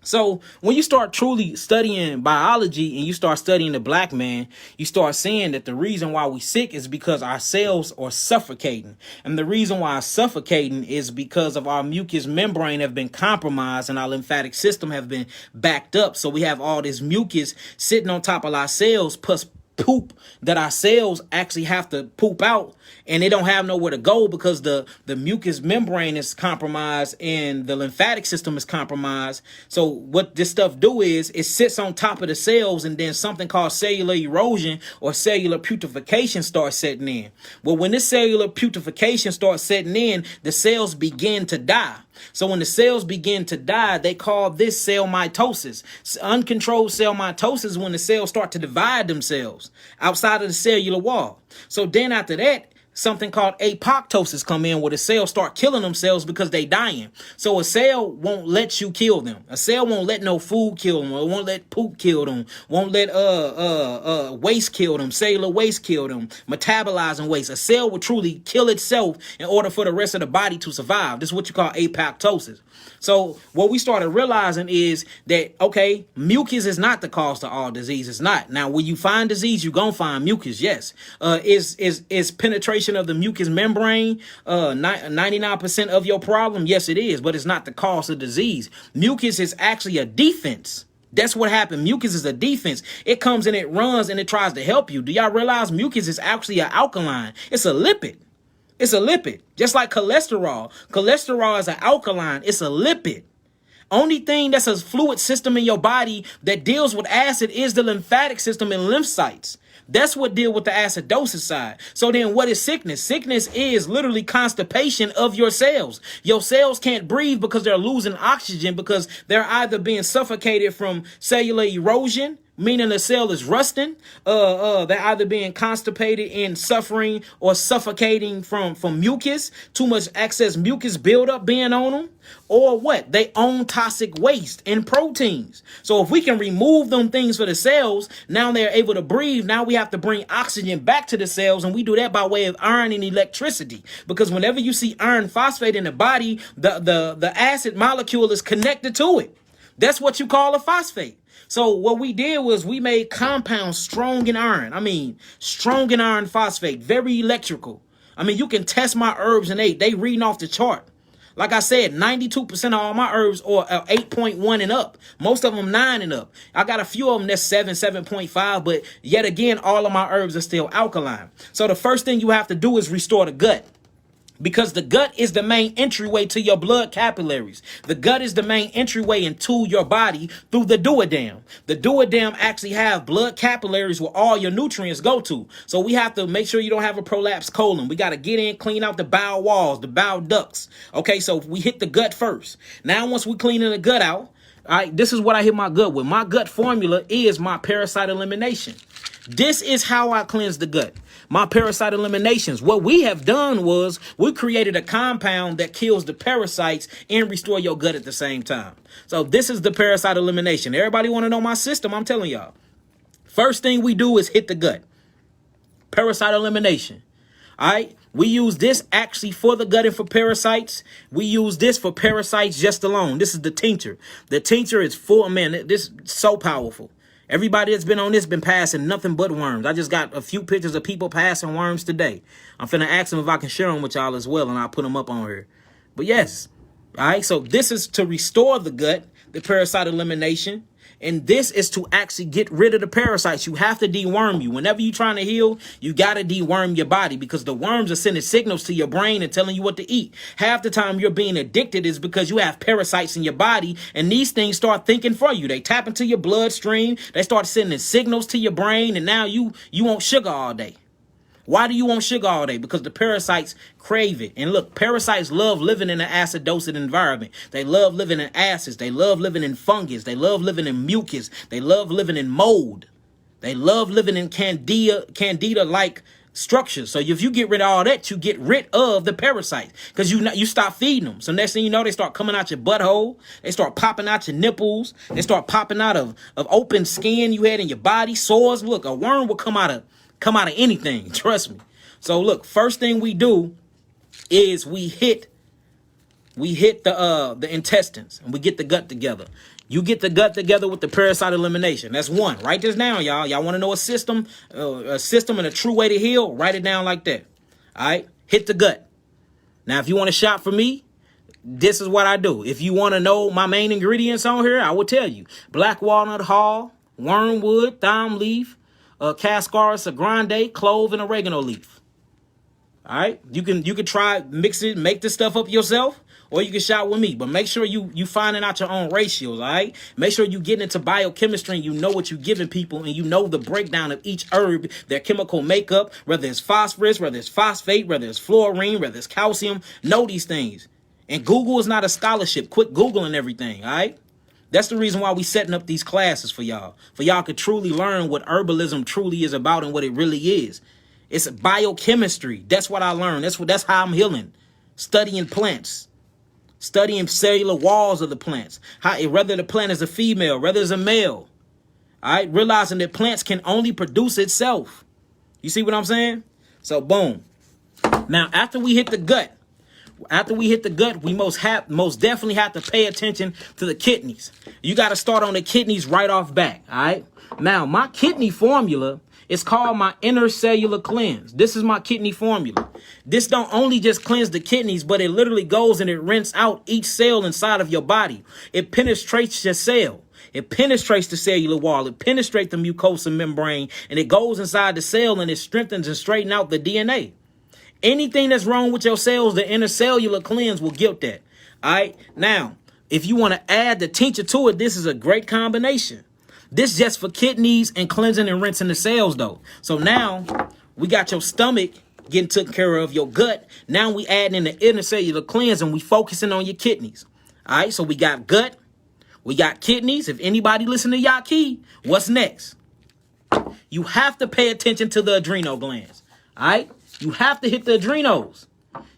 So when you start truly studying biology and you start studying the black man, you start seeing that the reason why we sick is because our cells are suffocating. And the reason why it's suffocating is because of our mucous membrane have been compromised and our lymphatic system have been backed up. So we have all this mucus sitting on top of our cells, plus poop that our cells actually have to poop out, and they don't have nowhere to go because the mucous membrane is compromised and the lymphatic system is compromised. So what this stuff do is it sits on top of the cells, and then something called cellular erosion or cellular putrefaction starts setting in. Well, when this cellular putrefaction starts setting in, the cells begin to die. So when the cells begin to die, they call this cell mitosis. Uncontrolled cell mitosis is when the cells start to divide themselves outside of the cellular wall. So then after that, something called apoptosis come in, where the cells start killing themselves because they dying. So a cell won't let you kill them. A cell won't let no food kill them, or won't let poop kill them, won't let waste kill them, cellular waste kill them, metabolizing waste. A cell will truly kill itself in order for the rest of the body to survive. This is what you call apoptosis. So what we started realizing is that, okay, mucus is not the cause to all disease. It's not. Now, when you find disease, you're going to find mucus, yes. Is penetration of the mucous membrane 99% of your problem? Yes, it is, but it's not the cause of disease. Mucus is actually a defense. That's what happened. Mucus is a defense. It comes and it runs and it tries to help you. Do y'all realize mucus is actually an alkaline? It's a lipid. It's a lipid, just like cholesterol. Cholesterol is an alkaline. It's a lipid. Only thing that's a fluid system in your body that deals with acid is the lymphatic system and lymphocytes. That's what deal with the acidosis side. So then what is sickness? Sickness is literally constipation of your cells. Your cells can't breathe because they're losing oxygen, because they're either being suffocated from cellular erosion, meaning the cell is rusting. They're either being constipated and suffering, or suffocating from mucus, too much excess mucus buildup being on them, or what? They own toxic waste and proteins. So if we can remove them things for the cells, now they're able to breathe. Now we have to bring oxygen back to the cells, and we do that by way of iron and electricity. Because whenever you see iron phosphate in the body, the acid molecule is connected to it. That's what you call a phosphate. So what we did was we made compounds strong in iron. I mean, strong in iron phosphate, very electrical. I mean, you can test my herbs and they reading off the chart. Like I said, 92% of all my herbs are 8.1 and up. Most of them 9 and up. I got a few of them that's 7.5, but yet again, all of my herbs are still alkaline. So the first thing you have to do is restore the gut. Because the gut is the main entryway to your blood capillaries. The gut is the main entryway into your body through the duodenum. The duodenum actually have blood capillaries where all your nutrients go to. So we have to make sure you don't have a prolapsed colon. We got to get in, clean out the bowel walls, the bowel ducts. Okay, so we hit the gut first. Now, once we clean the gut out, all right, this is what I hit my gut with. My gut formula is my parasite elimination. This is how I cleanse the gut. My parasite eliminations. What we have done was we created a compound that kills the parasites and restore your gut at the same time. So this is the parasite elimination. Everybody want to know my system? I'm telling y'all. First thing we do is hit the gut. Parasite elimination. All right. We use this actually for the gut and for parasites. We use this for parasites just alone. This is the tincture. The tincture is full. Man, this is so powerful. Everybody that's been on this been passing nothing but worms. I just got a few pictures of people passing worms today. I'm finna ask them if I can share them with y'all as well, and I'll put them up on here. But yes, all right, so this is to restore the gut, the parasite elimination. And this is to actually get rid of the parasites. You have to deworm you. Whenever you're trying to heal, you got to deworm your body, because the worms are sending signals to your brain and telling you what to eat. Half the time you're being addicted is because you have parasites in your body, and these things start thinking for you. They tap into your bloodstream. They start sending signals to your brain, and now you want sugar all day. Why do you want sugar all day? Because the parasites crave it. And look, parasites love living in an acidosis environment. They love living in acids. They love living in fungus. They love living in mucus. They love living in mold. They love living in candida-like structures. So if you get rid of all that, you get rid of the parasites, because you stop feeding them. So next thing you know, they start coming out your butthole. They start popping out your nipples. They start popping out of open skin you had in your body, sores. Look, a worm will come out of anything, trust me. So look, first thing we do is we hit the intestines, and we get the gut together. You get the gut together with the parasite elimination. That's one. Write this down, y'all. Y'all want to know a system and a true way to heal? Write it down like that. All right, hit the gut. Now, if you want to shop for me, this is what I do. If you want to know my main ingredients on here, I will tell you: black walnut hull, wormwood, thyme leaf, Cascaris grande, clove, and oregano leaf. All right, you can try mix it, make this stuff up yourself, or you can shop with me. But make sure you finding out your own ratios. All right, make sure you get into biochemistry and you know what you're giving people, and you know the breakdown of each herb, their chemical makeup, whether it's phosphorus, whether it's phosphate, whether it's fluorine, whether it's calcium. Know these things. And Google is not a scholarship. Quit Googling everything. All right. That's the reason why we setting up these classes for y'all could truly learn what herbalism truly is about and what it really is. It's biochemistry. That's what I learned. That's how I'm healing. Studying plants, studying cellular walls of the plants. Whether the plant is a female, whether it's a male. All right, realizing that plants can only produce itself. You see what I'm saying? So boom. Now after we hit the gut. We most definitely have to pay attention to the kidneys. You got to start on the kidneys right off back, all right? Now, my kidney formula is called my inner cellular cleanse. This is my kidney formula. This don't only just cleanse the kidneys, but it literally goes and it rinses out each cell inside of your body. It penetrates your cell. It penetrates the cellular wall. It penetrates the mucosa membrane, and it goes inside the cell, and it strengthens and straightens out the DNA. Anything that's wrong with your cells, the intercellular cleanse will get that. All right. Now, if you want to add the tincture to it, this is a great combination. This just for kidneys and cleansing and rinsing the cells though. So now we got your stomach getting taken care of, your gut. Now we adding in the intercellular cleanse and we focusing on your kidneys. All right, so we got gut, we got kidneys. If anybody listen to Yaki, what's next? You have to pay attention to the adrenal glands. All right, you have to hit the adrenals.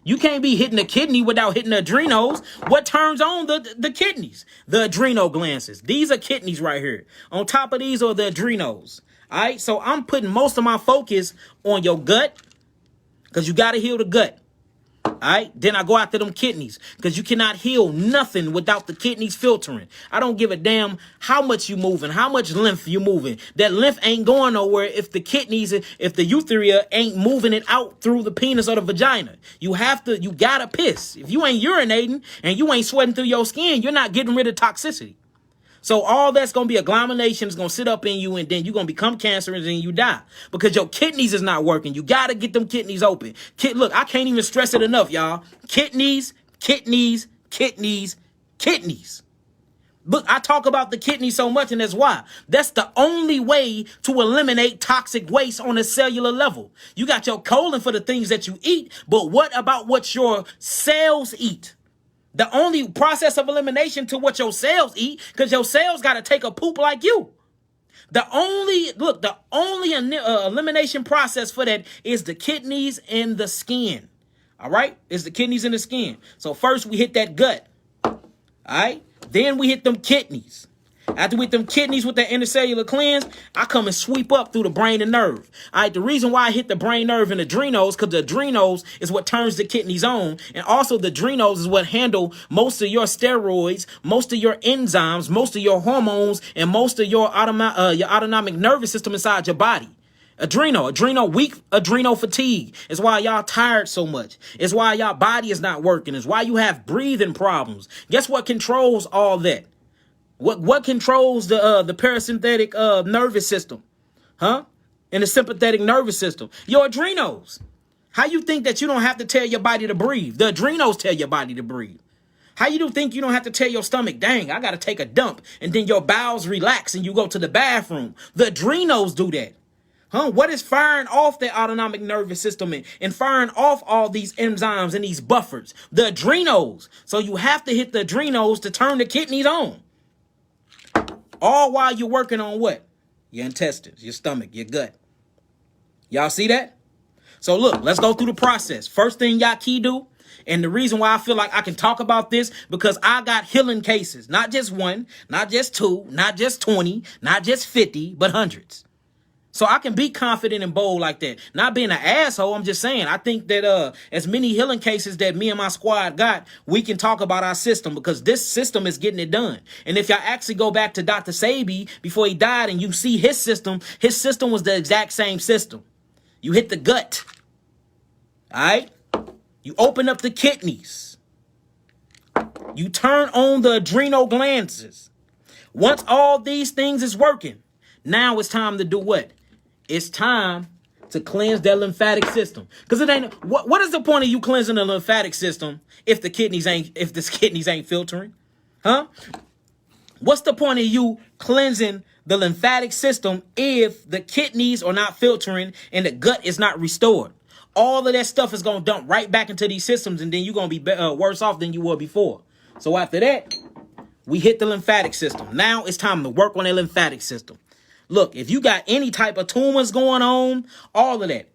You can't be hitting the kidney without hitting the adrenals. What turns on the kidneys? The adrenal glands. These are kidneys right here. On top of these are the adrenals. All right, so I'm putting most of my focus on your gut because you got to heal the gut. All right, then I go after them kidneys because you cannot heal nothing without the kidneys filtering. I don't give a damn how much you moving, how much lymph you moving. That lymph ain't going nowhere if the kidneys, if the urethra ain't moving it out through the penis or the vagina. You gotta piss. If you ain't urinating and you ain't sweating through your skin, you're not getting rid of toxicity. So all that's going to be agglomeration is going to sit up in you and then you're going to become cancerous and you die because your kidneys is not working. You got to get them kidneys open. Look, I can't even stress it enough, y'all. Kidneys, kidneys, kidneys, kidneys. Look, I talk about the kidney so much and that's why. That's the only way to eliminate toxic waste on a cellular level. You got your colon for the things that you eat, but what about what your cells eat? The only process of elimination to what your cells eat, because your cells got to take a poop like you. The only elimination process for that is the kidneys and the skin. All right? It's the kidneys and the skin. So first we hit that gut. All right? Then we hit them kidneys. After we hit them kidneys with that intercellular cleanse, I come and sweep up through the brain and nerve. All right, the reason why I hit the brain, nerve, and adrenals, because the adrenals is what turns the kidneys on. And also the adrenals is what handle most of your steroids, most of your enzymes, most of your hormones, and most of your autonomic nervous system inside your body. Weak adrenal fatigue. It's why y'all tired so much. It's why y'all body is not working. It's why you have breathing problems. Guess what controls all that? What controls the parasympathetic nervous system? And the sympathetic nervous system? Your adrenals. How you think that you don't have to tell your body to breathe? The adrenals tell your body to breathe. How you think you don't have to tell your stomach, dang, I got to take a dump, and then your bowels relax and you go to the bathroom? The adrenals do that. What is firing off the autonomic nervous system and firing off all these enzymes and these buffers? The adrenals. So you have to hit the adrenals to turn the kidneys on. All while you're working on what? Your intestines, your stomach, your gut. Y'all see that? So look, let's go through the process. First thing Yaki do, and the reason why I feel like I can talk about this, because I got healing cases. Not just one, not just two, not just 20, not just 50, but hundreds. So I can be confident and bold like that. Not being an asshole, I'm just saying. I think that as many healing cases that me and my squad got, we can talk about our system because this system is getting it done. And if y'all actually go back to Dr. Sebi before he died and you see his system was the exact same system. You hit the gut. All right? You open up the kidneys. You turn on the adrenal glands. Once all these things is working, now it's time to do what? It's time to cleanse that lymphatic system. Because it ain't what is the point of you cleansing the lymphatic system if the kidneys ain't filtering? What's the point of you cleansing the lymphatic system if the kidneys are not filtering and the gut is not restored? All of that stuff is going to dump right back into these systems, and then you're going to be worse off than you were before. So after that, we hit the lymphatic system. Now it's time to work on the lymphatic system. Look, if you got any type of tumors going on, all of that,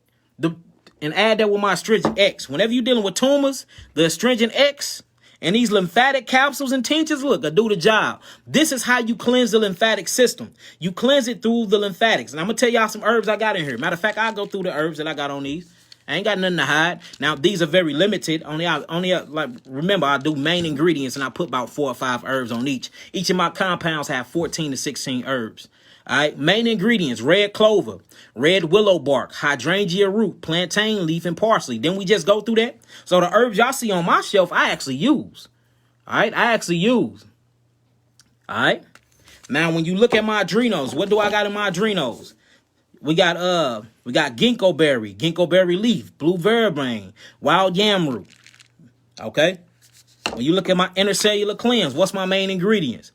and add that with my astringent X. Whenever you're dealing with tumors, the astringent X and these lymphatic capsules and tinctures, look, I do the job. This is how you cleanse the lymphatic system. You cleanse it through the lymphatics. And I'm going to tell y'all some herbs I got in here. Matter of fact, I'll go through the herbs that I got on these. I ain't got nothing to hide. Now, these are very limited. Remember, I do main ingredients and I put about 4 or 5 herbs on each. Each of my compounds have 14 to 16 herbs. All right, main ingredients: red clover, red willow bark, hydrangea root, plantain leaf, and parsley. Then we just go through that. So the herbs y'all see on my shelf, I actually use. All right, All right. Now, when you look at my adrenals, what do I got in my adrenals? We got ginkgo berry leaf, blue vervain, wild yam root. Okay. When you look at my intercellular cleanse, what's my main ingredients?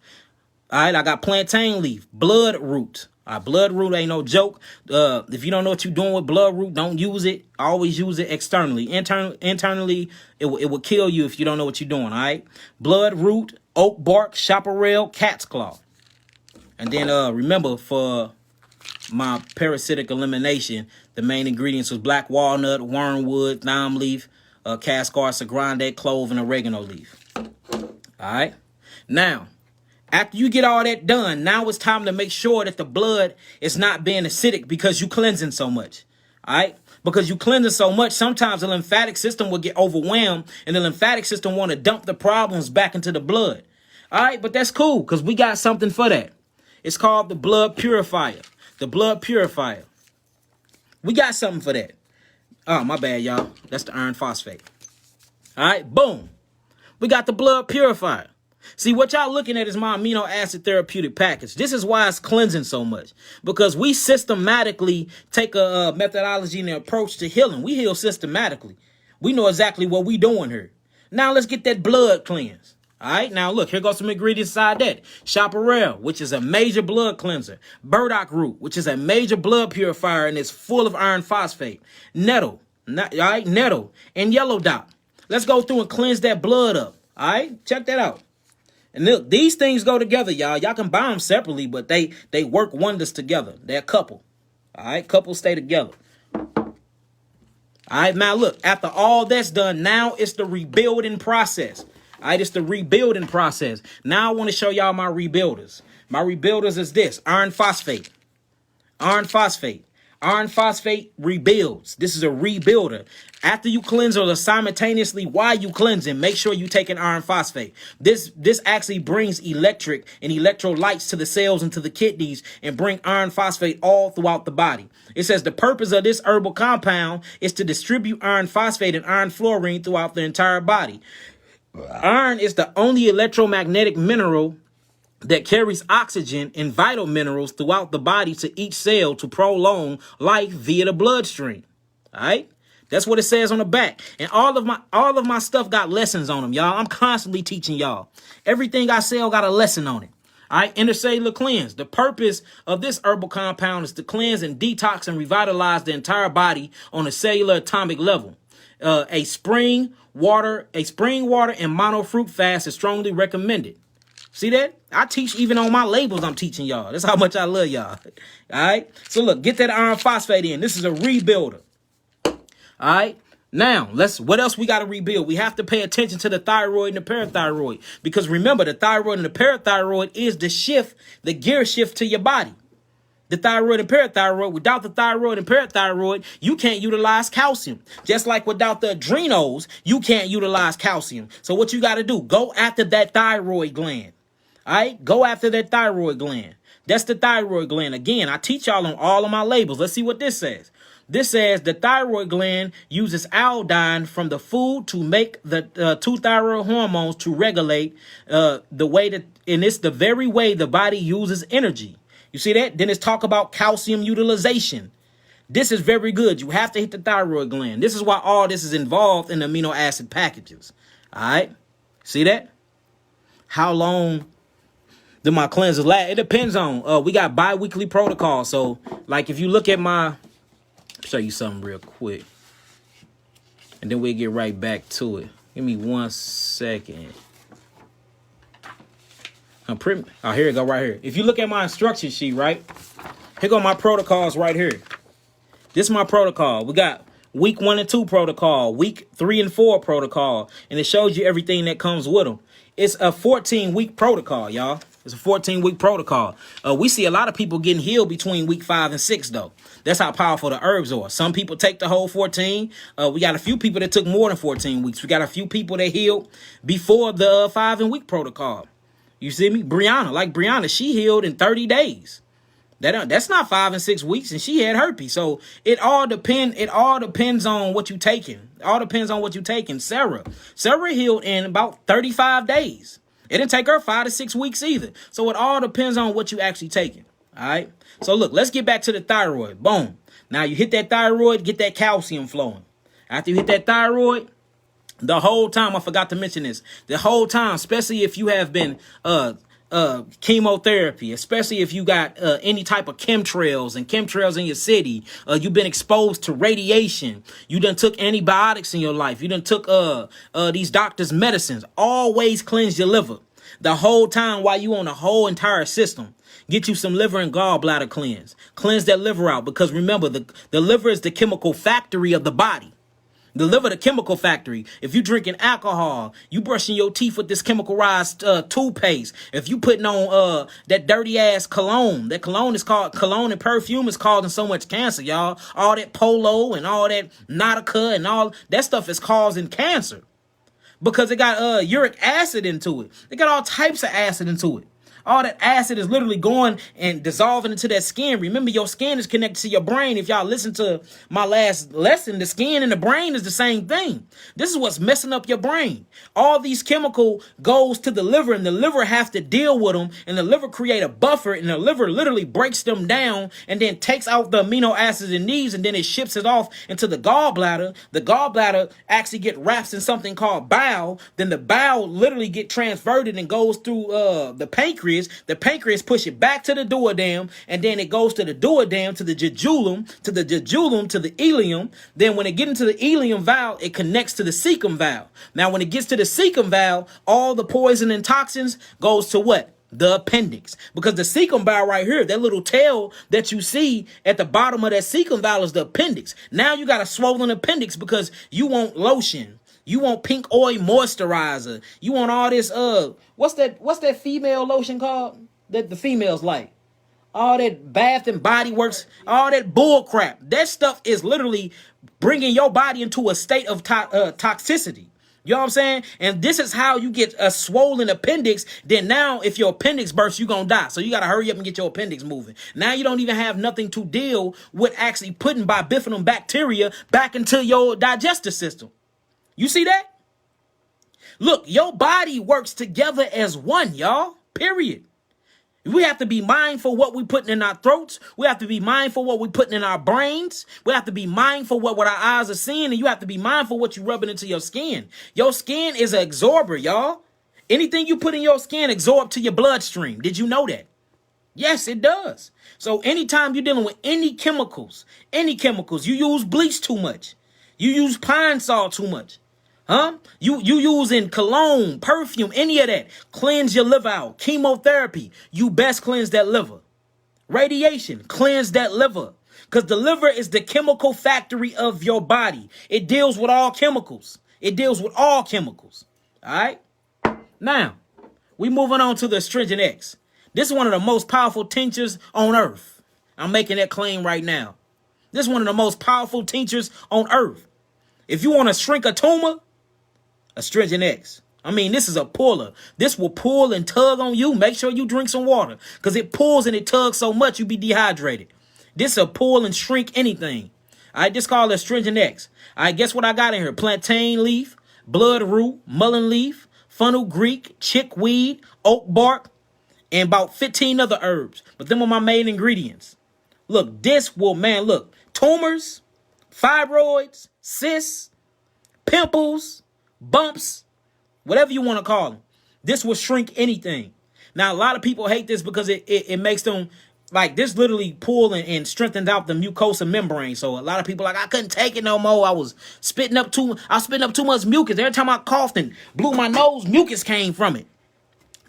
All right, I got plantain leaf, blood root. Blood root ain't no joke. If you don't know what you're doing with blood root, don't use it. Always use it externally. Internally, it will kill you if you don't know what you're doing. All right, blood root, oak bark, chaparral, cat's claw. And then remember, for my parasitic elimination, the main ingredients was black walnut, wormwood, thyme leaf, cascar sagrande, clove, and oregano leaf. All right. Now, after you get all that done, now it's time to make sure that the blood is not being acidic because you cleansing so much. All right. Because you cleansing so much, sometimes the lymphatic system will get overwhelmed and the lymphatic system want to dump the problems back into the blood. All right. But that's cool because we got something for that. It's called the blood purifier. The blood purifier. We got something for that. Oh, my bad, y'all. That's the iron phosphate. All right, boom. We got the blood purifier. See, what y'all looking at is my amino acid therapeutic package. This is why it's cleansing so much. Because we systematically take a methodology and an approach to healing. We heal systematically. We know exactly what we doing here. Now let's get that blood cleansed. All right, now look, here goes some ingredients inside that. Chaparral, which is a major blood cleanser. Burdock root, which is a major blood purifier and is full of iron phosphate. Nettle, all right, nettle, and yellow dot. Let's go through and cleanse that blood up. All right, check that out. And look, these things go together, y'all. Y'all can buy them separately, but they work wonders together. They're a couple. All right, couples stay together. All right, now look, after all that's done, now it's the rebuilding process. All right, it's the rebuilding process. Now I want to show y'all my rebuilders. My rebuilders is this: iron phosphate. Iron phosphate. Iron phosphate rebuilds. This is a rebuilder. After you cleanse or simultaneously while you cleansing, make sure you take an iron phosphate. This actually brings electric and electrolytes to the cells and to the kidneys and bring iron phosphate all throughout the body. It says the purpose of this herbal compound is to distribute iron phosphate and iron fluorine throughout the entire body. Iron is the only electromagnetic mineral that carries oxygen and vital minerals throughout the body to each cell to prolong life via the bloodstream. All right? That's what it says on the back. And all of my stuff got lessons on them, y'all. I'm constantly teaching y'all. Everything I sell got a lesson on it. All right, intercellular cleanse. The purpose of this herbal compound is to cleanse and detox and revitalize the entire body on a cellular atomic level. A spring water and mono fruit fast is strongly recommended. See that? I teach even on my labels. I'm teaching y'all. That's how much I love y'all. All right. So look, get that iron phosphate in. This is a rebuilder. All right. Now, what else we got to rebuild? We have to pay attention to the thyroid and the parathyroid. Because remember, the thyroid and the parathyroid is the gear shift to your body. The thyroid and parathyroid. Without the thyroid and parathyroid, you can't utilize calcium. Just like without the adrenals, you can't utilize calcium. So what you got to do, go after that thyroid gland. All right, go after that thyroid gland. That's the thyroid gland. Again, I teach y'all on all of my labels. Let's see what this says. This says the thyroid gland uses iodine from the food to make the two thyroid hormones to regulate the way that, and it's the very way the body uses energy. You see that? Then it's talk about calcium utilization. This is very good. You have to hit the thyroid gland. This is why all this is involved in amino acid packages. All right. See that? How long do my cleanses last? It depends on, we got bi-weekly protocol. So like if you look at show you something real quick and then we'll get right back to it. Give me 1 second. Here it go right here. If you look at my instruction sheet, right? Here go my protocols right here. This is my protocol. We got week 1 and 2 protocol, week 3 and 4 protocol, and it shows you everything that comes with them. It's a 14-week protocol, y'all. It's a 14-week protocol. We see a lot of people getting healed between week 5 and 6, though. That's how powerful the herbs are. Some people take the whole 14. We got a few people that took more than 14 weeks. We got a few people that healed before the 5-week protocol. You see me? Brianna, she healed in 30 days. That's not 5 and 6 weeks, and she had herpes. So it all depends on what you taking. It all depends on what you taking. Sarah healed in about 35 days. It didn't take her 5 to 6 weeks either. So it all depends on what you actually taking. All right. So look, let's get back to the thyroid. Boom. Now you hit that thyroid, get that calcium flowing. After you hit that thyroid, the whole time, I forgot to mention this, the whole time, especially if you have been chemotherapy, especially if you got any type of chemtrails in your city. You've been exposed to radiation. You done took antibiotics in your life. You done took these doctors' medicines. Always cleanse your liver the whole time while you on the whole entire system. Get you some liver and gallbladder cleanse. Cleanse that liver out, because remember, the liver is the chemical factory of the body. The liver, the chemical factory. If you drinking alcohol, you brushing your teeth with this chemicalized toothpaste. If you putting on that dirty ass cologne, that cologne is called cologne and perfume is causing so much cancer, y'all. All that Polo and all that Nautica and all that stuff is causing cancer because it got uric acid into it. It got all types of acid into it. All that acid is literally going and dissolving into that skin. Remember, your skin is connected to your brain. If y'all listen to my last lesson, the skin and the brain is the same thing. This is what's messing up your brain. All these chemical goes to the liver, and the liver has to deal with them, and the liver create a buffer, and the liver literally breaks them down and then takes out the amino acids it needs, and then it ships it off into the gallbladder. The gallbladder actually get wrapped in something called bile. Then the bile literally get transverted and goes through the pancreas. The pancreas push it back to the duodenum, and then it goes to the duodenum, to the jejulum, to the jejulum, to the ileum. Then when it gets into the ileum valve, it connects to the cecum valve. Now, when it gets to the cecum valve, all the poison and toxins goes to what? The appendix. Because the cecum valve right here, that little tail that you see at the bottom of that cecum valve is the appendix. Now you got a swollen appendix because you want lotion. You want pink oil moisturizer. You want all this, what's that female lotion called that the females like? All that Bath and Body Works, all that bull crap. That stuff is literally bringing your body into a state of toxicity. You know what I'm saying? And this is how you get a swollen appendix. Then now, if your appendix bursts, you're going to die. So you got to hurry up and get your appendix moving. Now you don't even have nothing to deal with actually putting bifidum bacteria back into your digestive system. You see that? Look, your body works together as one, y'all. Period. We have to be mindful what we're putting in our throats. We have to be mindful what we're putting in our brains. We have to be mindful what our eyes are seeing. And you have to be mindful what you're rubbing into your skin. Your skin is an absorber, y'all. Anything you put in your skin absorbs to your bloodstream. Did you know that? Yes, it does. So anytime you're dealing with any chemicals, you use bleach too much. You use pine salt too much. You using cologne, perfume, any of that. Cleanse your liver out. Chemotherapy, you best cleanse that liver. Radiation, cleanse that liver. Because the liver is the chemical factory of your body. It deals with all chemicals. All right? Now, we moving on to the Astringent X. This is one of the most powerful tinctures on earth. I'm making that claim right now. This is one of the most powerful tinctures on earth. If you want to shrink a tumor, Astringent X. I mean, this is a puller. This will pull and tug on you. Make sure you drink some water because it pulls and it tugs so much you be dehydrated. This will pull and shrink anything. All right, this called Astringent X. All right, guess what I got in here? Plantain leaf, bloodroot, mullein leaf, fenugreek, chickweed, oak bark, and about 15 other herbs. But them are my main ingredients. Look, this will, tumors, fibroids, cysts, pimples, bumps, whatever you want to call them. This will shrink anything. Now, a lot of people hate this because it makes them, like, this literally pull and strengthens out the mucosa membrane. So a lot of people like, I couldn't take it no more. I was spitting up too much mucus. Every time I coughed and blew my nose, mucus came from it.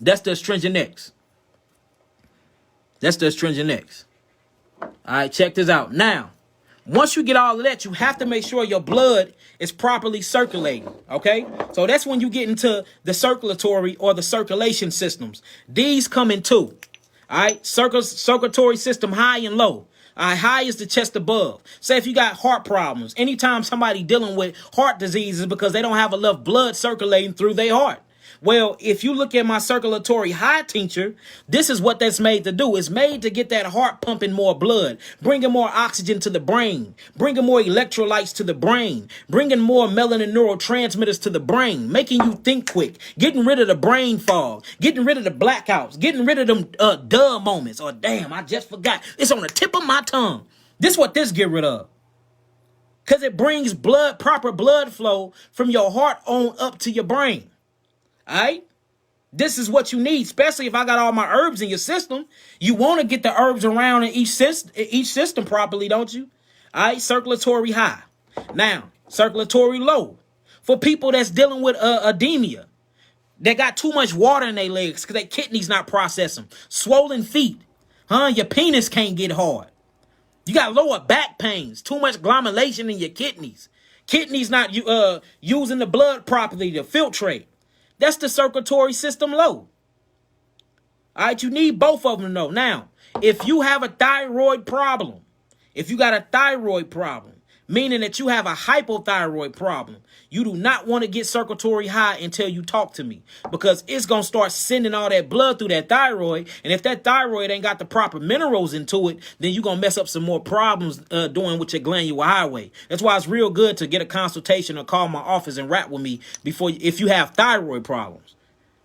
That's the Astringent X. All right, check this out. Now, once you get all of that, you have to make sure your blood is properly circulating, okay? So that's when you get into the circulatory or the circulation systems. These come in two, all right? Circulatory system high and low. All right, high is the chest above. Say if you got heart problems, anytime somebody dealing with heart disease is because they don't have enough blood circulating through their heart. Well, if you look at my circulatory high tincture, this is what that's made to do. It's made to get that heart pumping more blood, bringing more oxygen to the brain, bringing more electrolytes to the brain, bringing more melanin neurotransmitters to the brain, making you think quick, getting rid of the brain fog, getting rid of the blackouts, getting rid of them duh moments. Or damn, I just forgot. It's on the tip of my tongue. This is what this get rid of. Because it brings proper blood flow from your heart on up to your brain. All right? This is what you need, especially if I got all my herbs in your system. You want to get the herbs around in each system properly, don't you? All right, circulatory high. Now, circulatory low. For people that's dealing with edema, they got too much water in their legs because their kidneys not processing. Swollen feet. Your penis can't get hard. You got lower back pains. Too much glomeration in your kidneys. Kidneys not using the blood properly to filtrate. That's the circulatory system low. All right, you need both of them though. Now, if you have a thyroid problem, meaning that you have a hypothyroid problem, you do not want to get circulatory high until you talk to me, because it's going to start sending all that blood through that thyroid. And if that thyroid ain't got the proper minerals into it, then you're going to mess up some more problems doing with your glandular highway. That's why it's real good to get a consultation or call my office and rap with me if you have thyroid problems.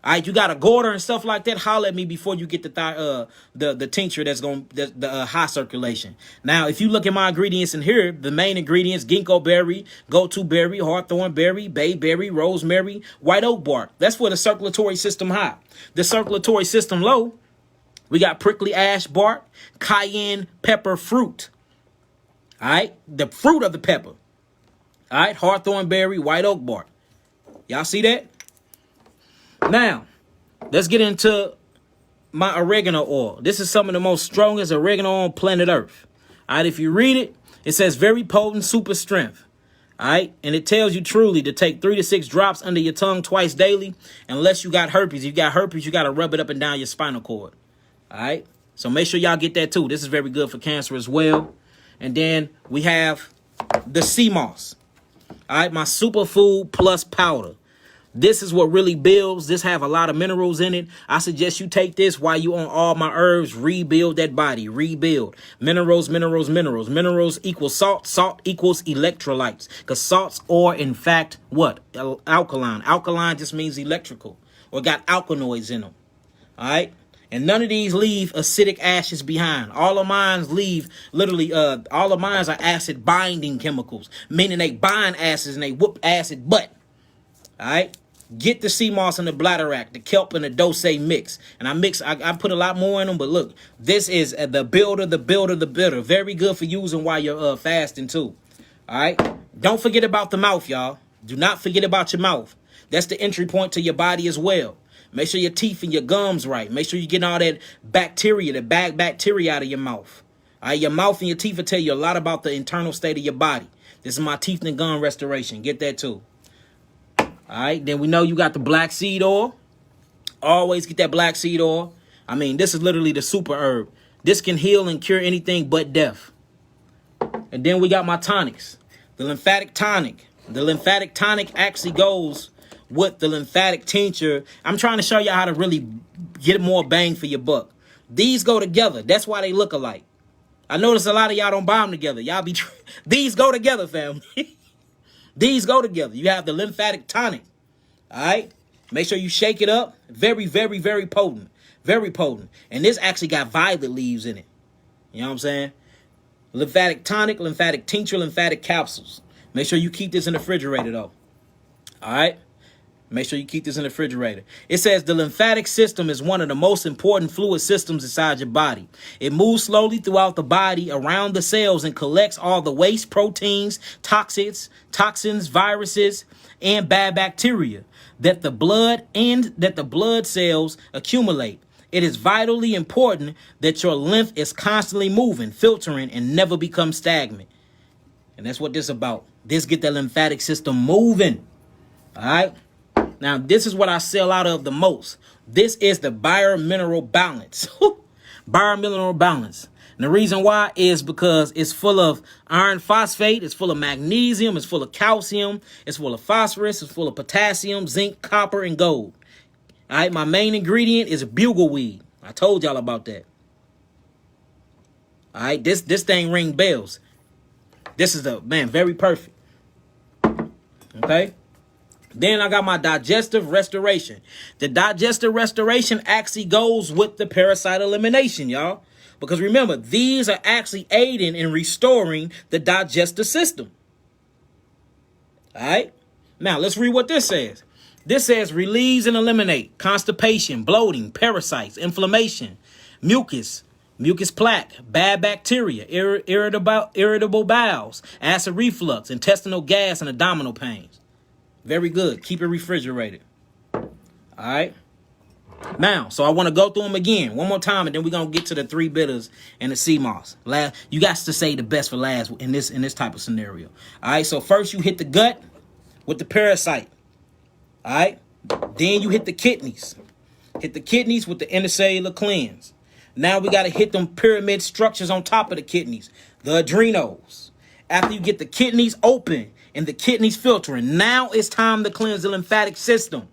All right, you got a goiter and stuff like that, holler at me before you get the tincture that's going the high circulation. Now, if you look at my ingredients in here, the main ingredients: ginkgo berry, gotu berry, hawthorn berry, bayberry, rosemary, white oak bark. That's for the circulatory system high. The circulatory system low, we got prickly ash bark, cayenne pepper fruit. All right, the fruit of the pepper. All right, hawthorn berry, white oak bark. Y'all see that? Now, let's get into my oregano oil. This is some of the most strongest oregano on planet Earth. All right, if you read it, it says very potent, super strength. All right, and it tells you truly to take 3 to 6 drops under your tongue twice daily, unless you got herpes. If you got herpes, you got to rub it up and down your spinal cord. All right, so make sure y'all get that too. This is very good for cancer as well. And then we have the sea moss. All right, my superfood plus powder. This is what really builds. This have a lot of minerals in it. I suggest you take this while you on all my herbs. Rebuild that body. Rebuild. Minerals, minerals, minerals. Minerals equals salt. Salt equals electrolytes. Because salts are, in fact, what? Alkaline. Alkaline just means electrical. Or got alkaloids in them. All right? And none of these leave acidic ashes behind. All of mine leave, literally, all of mine are acid binding chemicals. Meaning they bind acids and they whoop acid butt. All right? Get the sea moss and the bladderwrack, the kelp and the dose mix. And I put a lot more in them, but look, this is the builder. Very good for using while you're fasting too. All right? Don't forget about the mouth, y'all. Do not forget about your mouth. That's the entry point to your body as well. Make sure your teeth and your gums right. Make sure you're getting all that bacteria, the bad bacteria out of your mouth. All right? Your mouth and your teeth will tell you a lot about the internal state of your body. This is my teeth and gum restoration. Get that too. All right, then we know you got the black seed oil. Always get that black seed oil. I mean, this is literally the super herb. This can heal and cure anything but death. And then we got my tonics. The lymphatic tonic. The lymphatic tonic actually goes with the lymphatic tincture. I'm trying to show you how to really get more bang for your buck. These go together. That's why they look alike. I notice a lot of y'all don't buy them together. Y'all be these go together, family. These go together. You have the lymphatic tonic. All right. Make sure you shake it up. Very, very, very potent. Very potent. And this actually got violet leaves in it. You know what I'm saying? Lymphatic tonic, lymphatic tincture, lymphatic capsules. Make sure you keep this in the refrigerator, though. All right. Make sure you keep this in the refrigerator. It says the lymphatic system is one of the most important fluid systems inside your body. It moves slowly throughout the body around the cells and collects all the waste, proteins, toxins, viruses, and bad bacteria that the blood cells accumulate. It is vitally important that your lymph is constantly moving, filtering, and never become stagnant. And that's what this is about. This get the lymphatic system moving. All right. Now, this is what I sell out of the most. This is the Bio-Mineral Balance. Bio-Mineral Balance. And the reason why is because it's full of iron phosphate, it's full of magnesium, it's full of calcium, it's full of phosphorus, it's full of potassium, zinc, copper, and gold. All right, my main ingredient is bugleweed. I told y'all about that. All right, this thing ring bells. This is very perfect. Okay. Then I got my digestive restoration. The digestive restoration actually goes with the parasite elimination, y'all. Because remember, these are actually aiding in restoring the digestive system. All right. Now, let's read what this says. This says relieves and eliminate constipation, bloating, parasites, inflammation, mucus, mucus plaque, bad bacteria, irritable bowels, acid reflux, intestinal gas, and abdominal pains. Very good. Keep it refrigerated. All right. Now, so I want to go through them again one more time, and then we're going to get to the 3 bitters and the sea moss. You got to say the best for last in this type of scenario. All right, so first you hit the gut with the parasite. All right, then you hit the kidneys. Hit the kidneys with the intercellular cleanse. Now we got to hit them pyramid structures on top of the kidneys, the adrenals. After you get the kidneys open and the kidneys filtering, now it's time to cleanse the lymphatic system.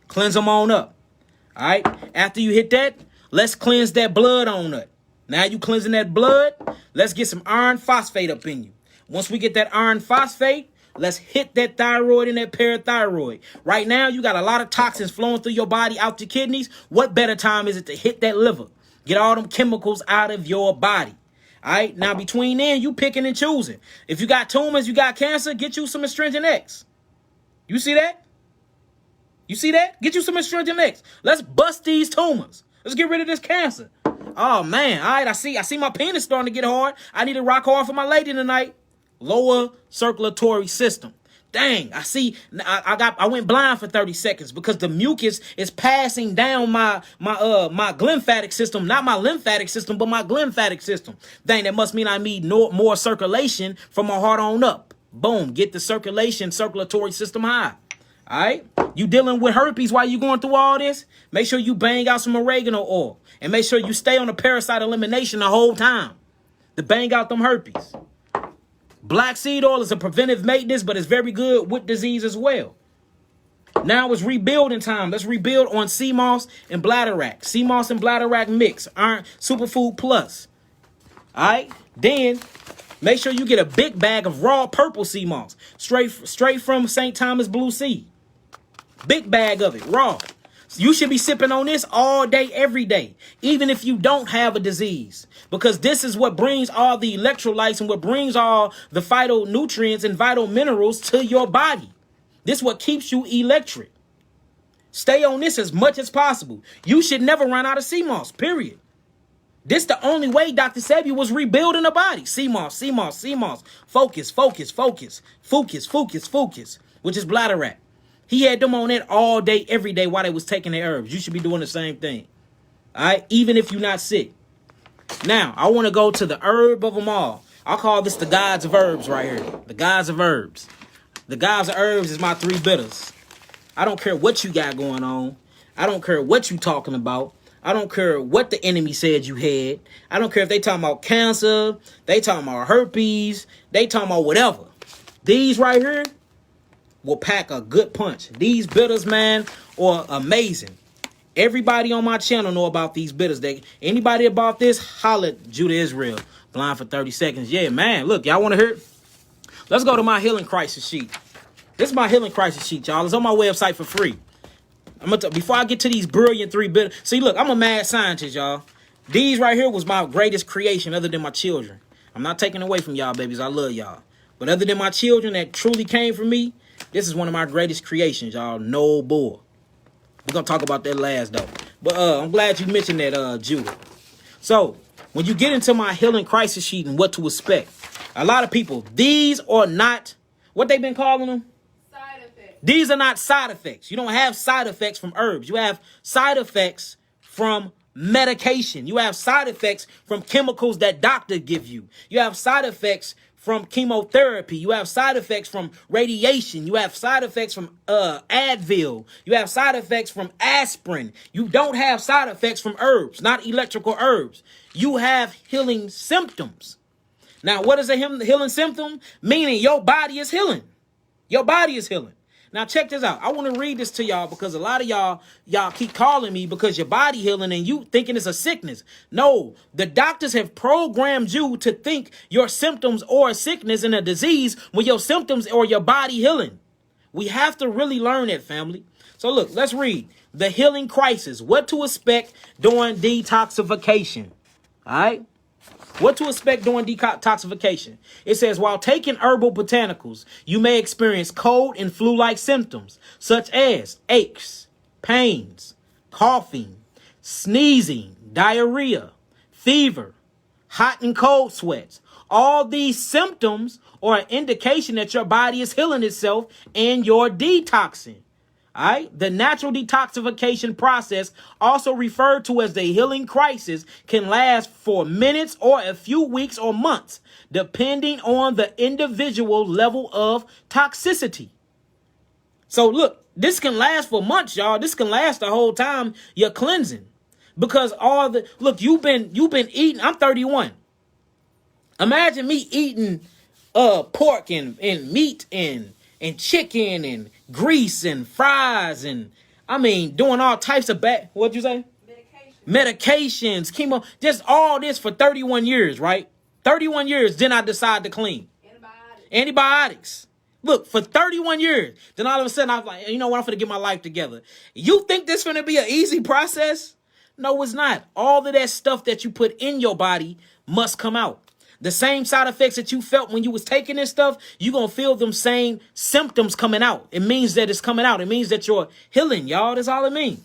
Cleanse them on up. All right. After you hit that, let's cleanse that blood on it. Now you cleansing that blood. Let's get some iron phosphate up in you. Once we get that iron phosphate, let's hit that thyroid and that parathyroid. Right now, you got a lot of toxins flowing through your body out your kidneys. What better time is it to hit that liver? Get all them chemicals out of your body. All right. Now, between then, you picking and choosing. If you got tumors, you got cancer, get you some Astringent X. You see that? You see that? Get you some Astringent X. Let's bust these tumors. Let's get rid of this cancer. Oh, man. All right, I see my penis starting to get hard. I need to rock hard for my lady tonight. Lower circulatory system. Dang, I see. I went blind for 30 seconds because the mucus is passing down my glymphatic system. Not my lymphatic system, but my glymphatic system. Dang, that must mean I need more circulation from my heart on up. Boom, get the circulatory system high. All right, you dealing with herpes while you going through all this? Make sure you bang out some oregano oil and make sure you stay on the parasite elimination the whole time to bang out them herpes. Black seed oil is a preventive maintenance, but it's very good with disease as well. Now it's rebuilding time. Let's rebuild on sea moss and bladderwrack. Sea moss and bladderwrack mix, Iron Superfood Plus. All right, then make sure you get a big bag of raw purple sea moss, straight from St. Thomas Blue Sea. Big bag of it, raw. You should be sipping on this all day, every day, even if you don't have a disease, because this is what brings all the electrolytes and what brings all the phytonutrients and vital minerals to your body. This is what keeps you electric. Stay on this as much as possible. You should never run out of sea moss, period. This the only way Dr. Sebi was rebuilding the body. Sea moss, sea moss, sea moss. Focus, focus, focus. Focus, focus, focus, which is bladderwrack. He had them on it all day, every day while they was taking their herbs. You should be doing the same thing. All right? Even if you're not sick. Now, I want to go to the herb of them all. I call this the gods of herbs right here. The gods of herbs. The gods of herbs is my 3 bitters. I don't care what you got going on. I don't care what you talking about. I don't care what the enemy said you had. I don't care if they talking about cancer. They talking about herpes. They talking about whatever. These right here will pack a good punch. These bitters, man, are amazing. Everybody on my channel know about these bitters. Anybody about this, holla at Judah Israel. Blind for 30 seconds. Yeah, man. Look, y'all want to hear it? Let's go to my healing crisis sheet. This is my healing crisis sheet, y'all. It's on my website for free. Before I get to these brilliant 3 bitters. See, look, I'm a mad scientist, y'all. These right here was my greatest creation other than my children. I'm not taking away from y'all, babies. I love y'all. But other than my children that truly came from me, this is one of my greatest creations, y'all. No bull. We're going to talk about that last, though. But I'm glad you mentioned that, Judah. So, when you get into my healing crisis sheet and what to expect, a lot of people, these are not, what they've been calling them? Side effects. These are not side effects. You don't have side effects from herbs. You have side effects from medication. You have side effects from chemicals that doctors give you. You have side effects from chemotherapy. You have side effects from radiation. You have side effects from Advil. You have side effects from aspirin. You don't have side effects from herbs, not electrical herbs. You have healing symptoms. Now, what is a healing symptom? Meaning your body is healing. Your body is healing. Now, check this out. I want to read this to y'all because a lot of y'all keep calling me because your body healing and you thinking it's a sickness. No, the doctors have programmed you to think your symptoms are a sickness and a disease when your symptoms are your body healing. We have to really learn it, family. So look, let's read the healing crisis. What to expect during detoxification. All right. What to expect during detoxification? It says, while taking herbal botanicals, you may experience cold and flu-like symptoms, such as aches, pains, coughing, sneezing, diarrhea, fever, hot and cold sweats. All these symptoms are an indication that your body is healing itself and you're detoxing. All right. The natural detoxification process, also referred to as the healing crisis, can last for minutes or a few weeks or months, depending on the individual level of toxicity. So look, this can last for months, y'all. This can last the whole time you're cleansing, because you've been eating. I'm 31. Imagine me eating pork and meat and chicken and grease and fries and doing all types of what'd you say? Medications, chemo, just all this for 31 years, right? 31 years, then I decide to clean. Antibiotics. Look, for 31 years. Then all of a sudden I was like, you know what, I'm gonna get my life together. You think this gonna be an easy process? No, it's not. All of that stuff that you put in your body must come out. The same side effects that you felt when you was taking this stuff, you're going to feel them same symptoms coming out. It means that it's coming out. It means that you're healing, y'all. That's all it means.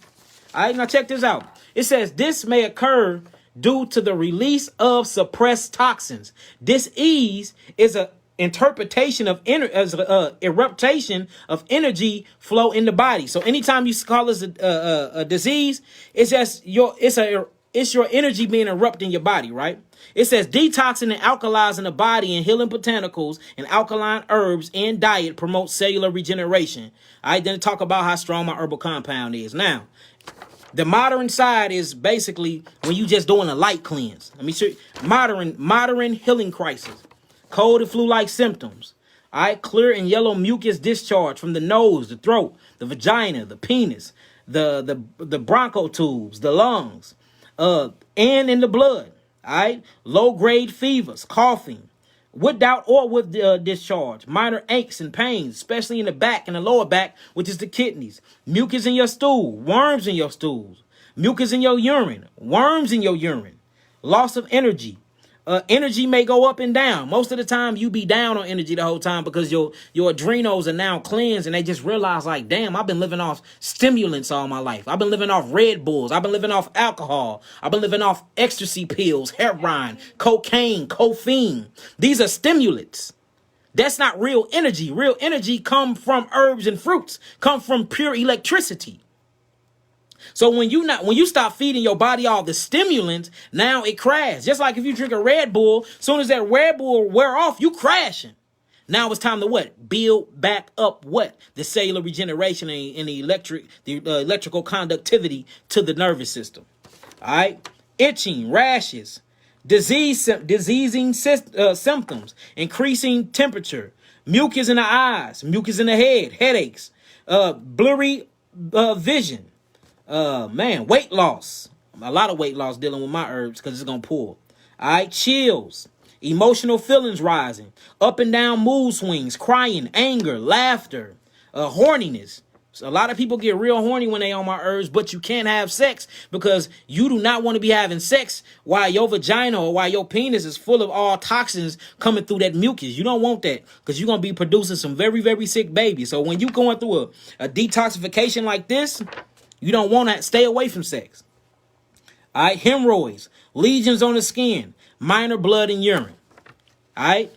All right, now check this out. It says this may occur due to the release of suppressed toxins. Dis-ease is a interpretation of eruption of energy flow in the body. So anytime you call this a disease, it's your energy being erupted in your body, right? It says detoxing and alkalizing the body and healing botanicals and alkaline herbs and diet promotes cellular regeneration. I didn't talk about how strong my herbal compound is. Now, the modern side is basically when you just doing a light cleanse. Let me show you. Modern healing crisis. Cold and flu-like symptoms. All right, clear and yellow mucus discharge from the nose, the throat, the vagina, the penis, the broncho tubes, the lungs, and in the blood. All right, low-grade fevers, coughing, without or with discharge, minor aches and pains, especially in the back and the lower back, which is the kidneys, mucus in your stool, worms in your stools, mucus in your urine, worms in your urine, loss of energy. Energy may go up and down. Most of the time you be down on energy the whole time because your adrenals are now cleansed and they just realize like, damn, I've been living off stimulants all my life. I've been living off Red Bulls. I've been living off alcohol. I've been living off ecstasy pills, heroin, cocaine, caffeine. These are stimulants. That's not real energy. Real energy come from herbs and fruits, come from pure electricity. So when you stop feeding your body all the stimulants, now it crashes. Just like if you drink a Red Bull, as soon as that Red Bull wear off, you crashing. Now it's time to what? Build back up what? The cellular regeneration and the electrical conductivity to the nervous system. All right? Itching, rashes, diseasing symptoms, increasing temperature, mucus in the eyes, mucus in the head, headaches, blurry vision. Weight loss. A lot of weight loss dealing with my herbs because it's going to pull. All right, chills, emotional feelings rising, up and down mood swings, crying, anger, laughter, horniness. So a lot of people get real horny when they on my herbs, but you can't have sex because you do not want to be having sex while your vagina or while your penis is full of all toxins coming through that mucus. You don't want that because you're going to be producing some very, very sick babies. So when you're going through a detoxification like this, you don't want to stay away from sex. All right, hemorrhoids, lesions on the skin, minor blood and urine. All right,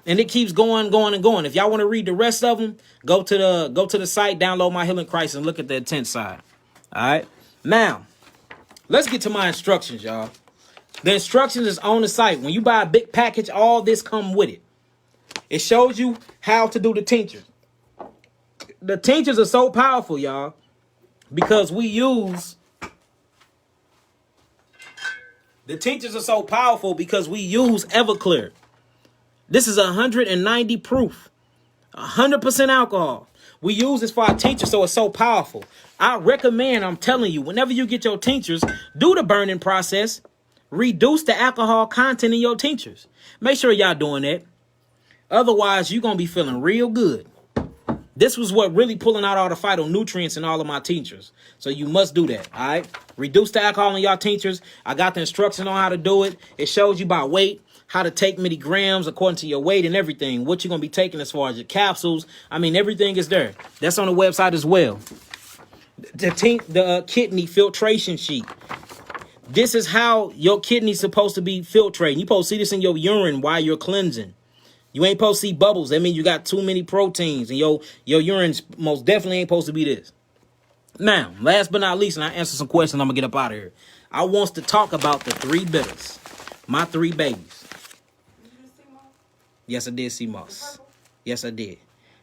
and it keeps going. If y'all want to read the rest of them, go to the site, download my healing crisis, and look at the intense side. All right, now let's get to my instructions, y'all. The instructions is on the site. When you buy a big package, all this come with it. It shows you how to do the tinctures. The tinctures are so powerful, y'all. Because the tinctures are so powerful because we use Everclear. This is 190 proof, 100% alcohol. We use this for our tinctures, so it's so powerful. I recommend, I'm telling you, whenever you get your tinctures, do the burning process. Reduce the alcohol content in your tinctures. Make sure y'all doing that. Otherwise, you're going to be feeling real good. This was what really pulling out all the phytonutrients in all of my tinctures. So you must do that, all right? Reduce the alcohol in your tinctures. I got the instructions on how to do it. It shows you by weight, how to take many grams according to your weight and everything. What you're going to be taking as far as your capsules. I mean, everything is there. That's on the website as well. The kidney filtration sheet. This is how your kidney's supposed to be filtrating. You're supposed to see this in your urine while you're cleansing. You ain't supposed to see bubbles. That means you got too many proteins, and your urine's most definitely ain't supposed to be this. Now, last but not least, and I answer some questions, I'm going to get up out of here. I want to talk about the 3 bitters. My 3 babies. Did you see Moss? Yes, I did see Moss. Yes, I did.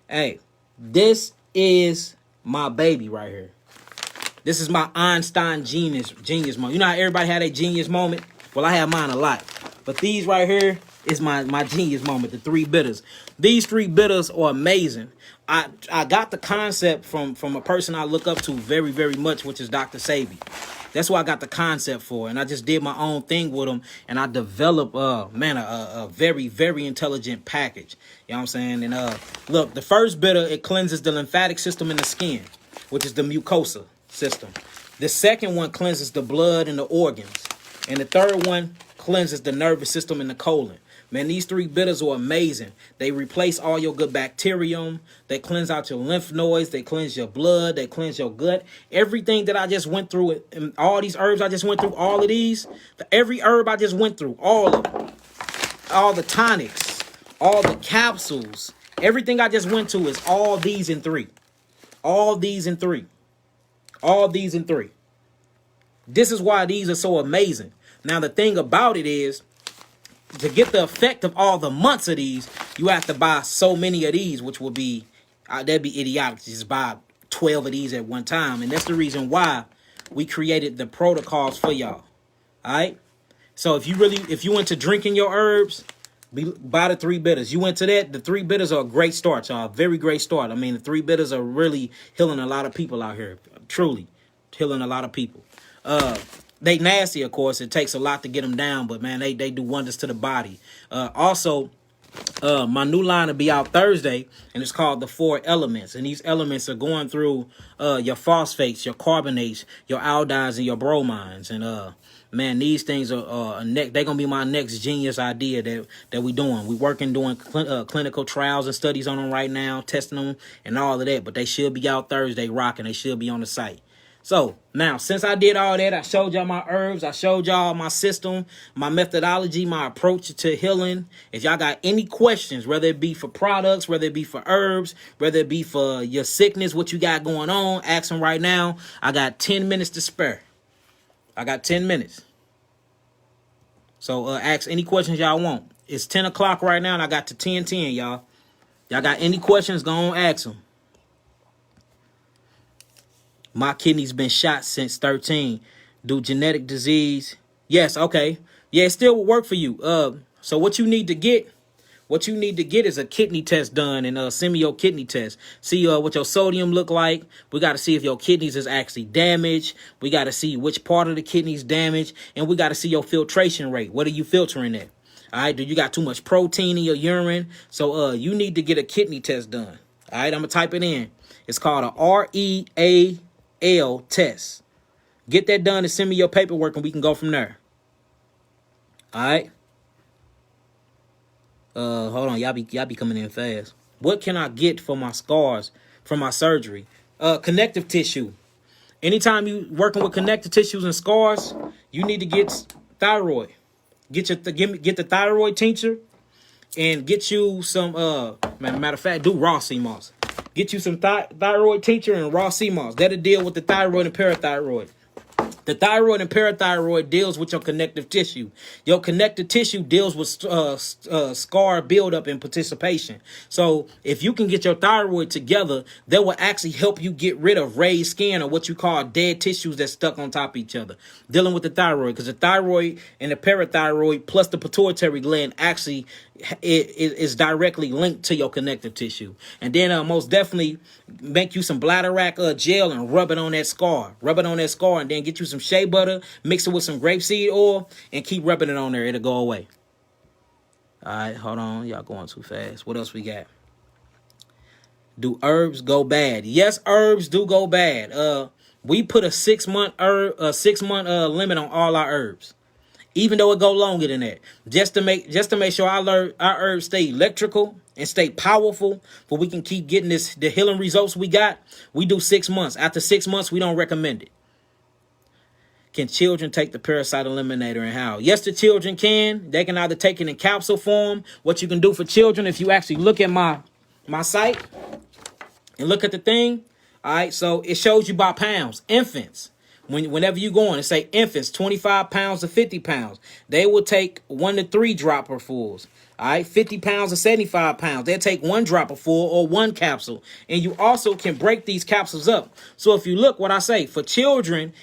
Hey, this is my baby right here. This is my Einstein genius moment. You know how everybody had a genius moment? Well, I have mine a lot. But these right here is my genius moment, the 3 bitters. These 3 bitters are amazing. I got the concept from a person I look up to very, very much, which is Dr. Sabi. That's what I got the concept for. And I just did my own thing with him. And I developed, a very, very intelligent package. You know what I'm saying? And look, the first bitter, it cleanses the lymphatic system in the skin, which is the mucosa system. The second one cleanses the blood and the organs. And the third one cleanses the nervous system and the colon. Man, these 3 bitters are amazing. They replace all your good bacterium. They cleanse out your lymph nodes. They cleanse your blood. They cleanse your gut. Everything that I just went through, and all these herbs I just went through, all of these, every herb I just went through, all of them, all the tonics, all the capsules, everything I just went to is all these in 3. All these in 3. All these in 3. This is why these are so amazing. Now, the thing about it is, to get the effect of all the months of these, you have to buy so many of these, which would be, that'd be idiotic to just buy 12 of these at one time. And that's the reason why we created the protocols for y'all. All right. So if you went to drinking your herbs, buy the 3 bitters. You went to that, the 3 bitters are a great start, y'all. Very great start. I mean, the 3 bitters are really healing a lot of people out here. Truly healing a lot of people. They nasty, of course. It takes a lot to get them down, but man, they do wonders to the body. Also, my new line will be out Thursday, and it's called the 4 Elements. And these elements are going through your phosphates, your carbonates, your aldehydes, and your bromines. And man, these things are they're gonna be my next genius idea that we doing. We working doing clinical trials and studies on them right now, testing them and all of that. But they should be out Thursday, rocking. They should be on the site. So now, since I did all that, I showed y'all my herbs, I showed y'all my system, my methodology, my approach to healing. If y'all got any questions, whether it be for products, whether it be for herbs, whether it be for your sickness, what you got going on, ask them right now. I got 10 minutes to spare. I got 10 minutes. So ask any questions y'all want. It's 10 o'clock right now, and I got to 10:10, y'all. Y'all got any questions, go on, ask them. My kidney's been shot since 13. Do genetic disease? Yes, okay. Yeah, it still will work for you. So what you need to get is a kidney test done, and send me your kidney test. See what your sodium look like. We got to see if your kidneys is actually damaged. We got to see which part of the kidney's damaged, and we got to see your filtration rate. What are you filtering at? All right, do you got too much protein in your urine? So you need to get a kidney test done. All right, I'm gonna type it in. It's called a REAL test. Get that done and send me your paperwork, and we can go from there. All right. Hold on, y'all be coming in fast. What can I get for my scars from my surgery? Connective tissue. Anytime you working with connective tissues and scars, you need to get thyroid. Get the thyroid tincture, and get you some matter of fact, do raw sea moss. Get you some thyroid tincture and raw sea moss. That'll deal with the thyroid and parathyroid. The thyroid and parathyroid deals with your connective tissue. Your connective tissue deals with scar buildup and participation. So if you can get your thyroid together, that will actually help you get rid of raised skin, or what you call dead tissues that's stuck on top of each other. Dealing with the thyroid, because the thyroid and the parathyroid plus the pituitary gland actually is directly linked to your connective tissue. And then most definitely make you some bladderwrack gel and rub it on that scar. Rub it on that scar, and then get you some shea butter, mix it with some grapeseed oil, and keep rubbing it on there. It'll go away. All right, hold on. Y'all going too fast. What else we got? Do herbs go bad? Yes, herbs do go bad. We put a 6 month limit on all our herbs, even though it go longer than that, just to make sure our herbs stay electrical and stay powerful, for we can keep getting the healing results we got. We do 6 months. After 6 months, we don't recommend it. Can children take the parasite eliminator and how? Yes, the children can. They can either take it in capsule form. What you can do for children, if you actually look at my site and look at the thing, all right, so it shows you by pounds. Infants, whenever you go on and say infants, 25 pounds to 50 pounds, they will take 1 to 3 dropper fulls. All right, 50 pounds to 75 pounds, they'll take 1 dropper full or 1 capsule. And you also can break these capsules up. So if you look what I say, for children,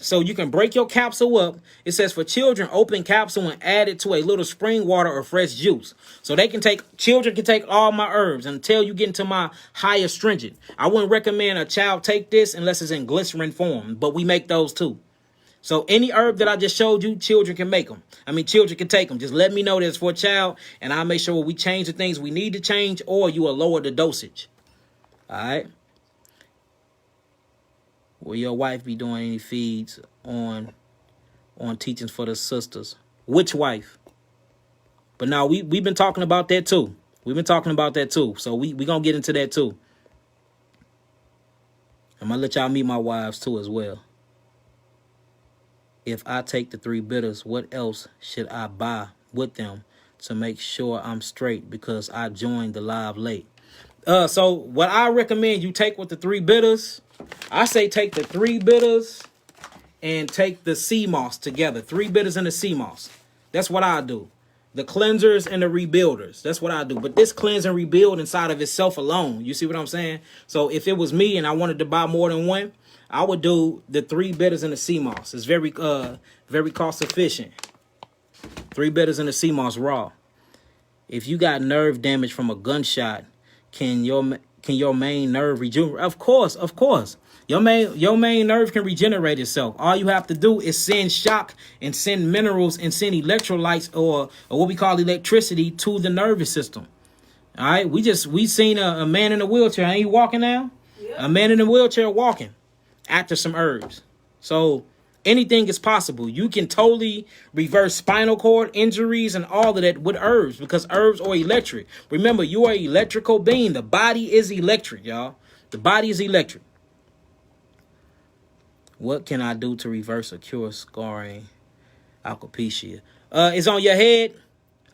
so you can break your capsule up. It says for children, open capsule and add it to a little spring water or fresh juice. So children can take all my herbs until you get into my high astringent. I wouldn't recommend a child take this unless it's in glycerin form, but we make those too. So any herb that I just showed you, children can make them. Children can take them. Just let me know that it's for a child, and I'll make sure we change the things we need to change, or you will lower the dosage. All right? Will your wife be doing any feeds on teachings for the sisters? Which wife? But now we've been talking about that too. So we going to get into that too. I'm going to let y'all meet my wives too as well. If I take the 3 bitters, what else should I buy with them to make sure I'm straight, because I joined the live late? So what I recommend you take with the 3 bitters, I say take the 3 bitters and take the sea moss together. 3 bitters and the sea moss. That's what I do. The cleansers and the rebuilders. That's what I do. But this cleanse and rebuild inside of itself alone. You see what I'm saying? So if it was me and I wanted to buy more than one, I would do the 3 bitters and the sea moss. It's very cost efficient. 3 bitters and the sea moss raw. If you got nerve damage from a gunshot, can your main nerve regenerate? Of course. Your main nerve can regenerate itself. All you have to do is send shock and send minerals and send electrolytes or what we call electricity to the nervous system. All right, we seen a man in a wheelchair. Ain't he walking now? Yep. A man in a wheelchair walking after some herbs. So anything is possible. You can totally reverse spinal cord injuries and all of that with herbs, because herbs are electric. Remember, you are an electrical being. The body is electric, y'all. The body is electric. What can I do to reverse or cure scarring alopecia? It's on your head.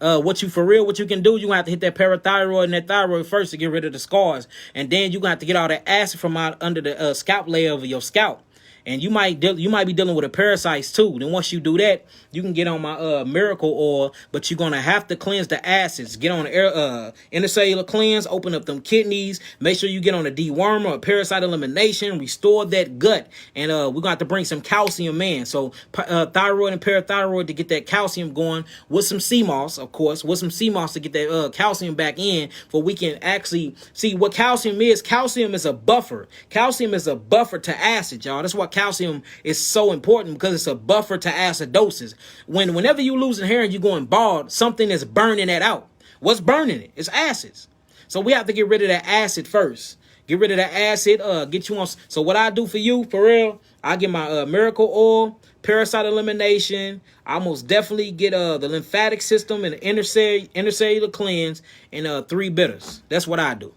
What you can do, you gonna have to hit that parathyroid and that thyroid first to get rid of the scars. And then you gonna have to get all that acid from out under the scalp layer of your scalp. And you might be dealing with a parasites too. Then once you do that, you can get on my miracle oil, but you're gonna have to cleanse the acids. Get on the intercellular cleanse, open up them kidneys. Make sure you get on a dewormer, a parasite elimination, restore that gut, and we're gonna have to bring some calcium in. So thyroid and parathyroid to get that calcium going, with some sea moss, of course, to get that calcium back in, for we can actually see what calcium is. Calcium is a buffer. Calcium is a buffer to acid, y'all. That's why calcium is so important, because it's a buffer to acidosis. Whenever you losing hair and you're going bald, something is burning that out. What's burning it? It's acids. So we have to get rid of that acid first. Get rid of that acid. Get you on. So what I do for you, for real, I get my miracle oil, parasite elimination. I most definitely get the lymphatic system and the intercellular cleanse and 3 bitters. That's what I do.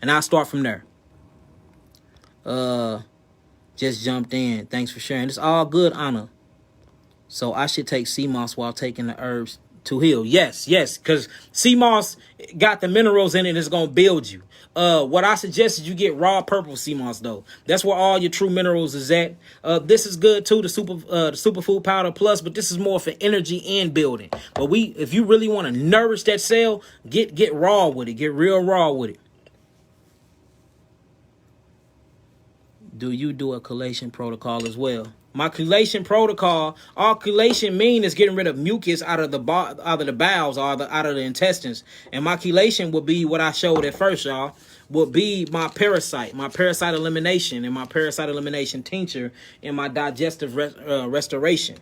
And I start from there. Just jumped in. Thanks for sharing. It's all good, Anna. So I should take sea moss while taking the herbs to heal. Yes, because sea moss got the minerals in it. It's going to build you. What I suggest is you get raw purple sea moss, though. That's where all your true minerals is at. This is good, too, the superfood powder plus, but this is more for energy and building. But if you really want to nourish that cell, get raw with it. Get real raw with it. Do you do a chelation protocol as well? My chelation protocol, all chelation mean is getting rid of mucus out of the bowels or out of the intestines. And my chelation will be what I showed at first, y'all. Would be my parasite elimination, and my parasite elimination tincture, and my digestive restoration.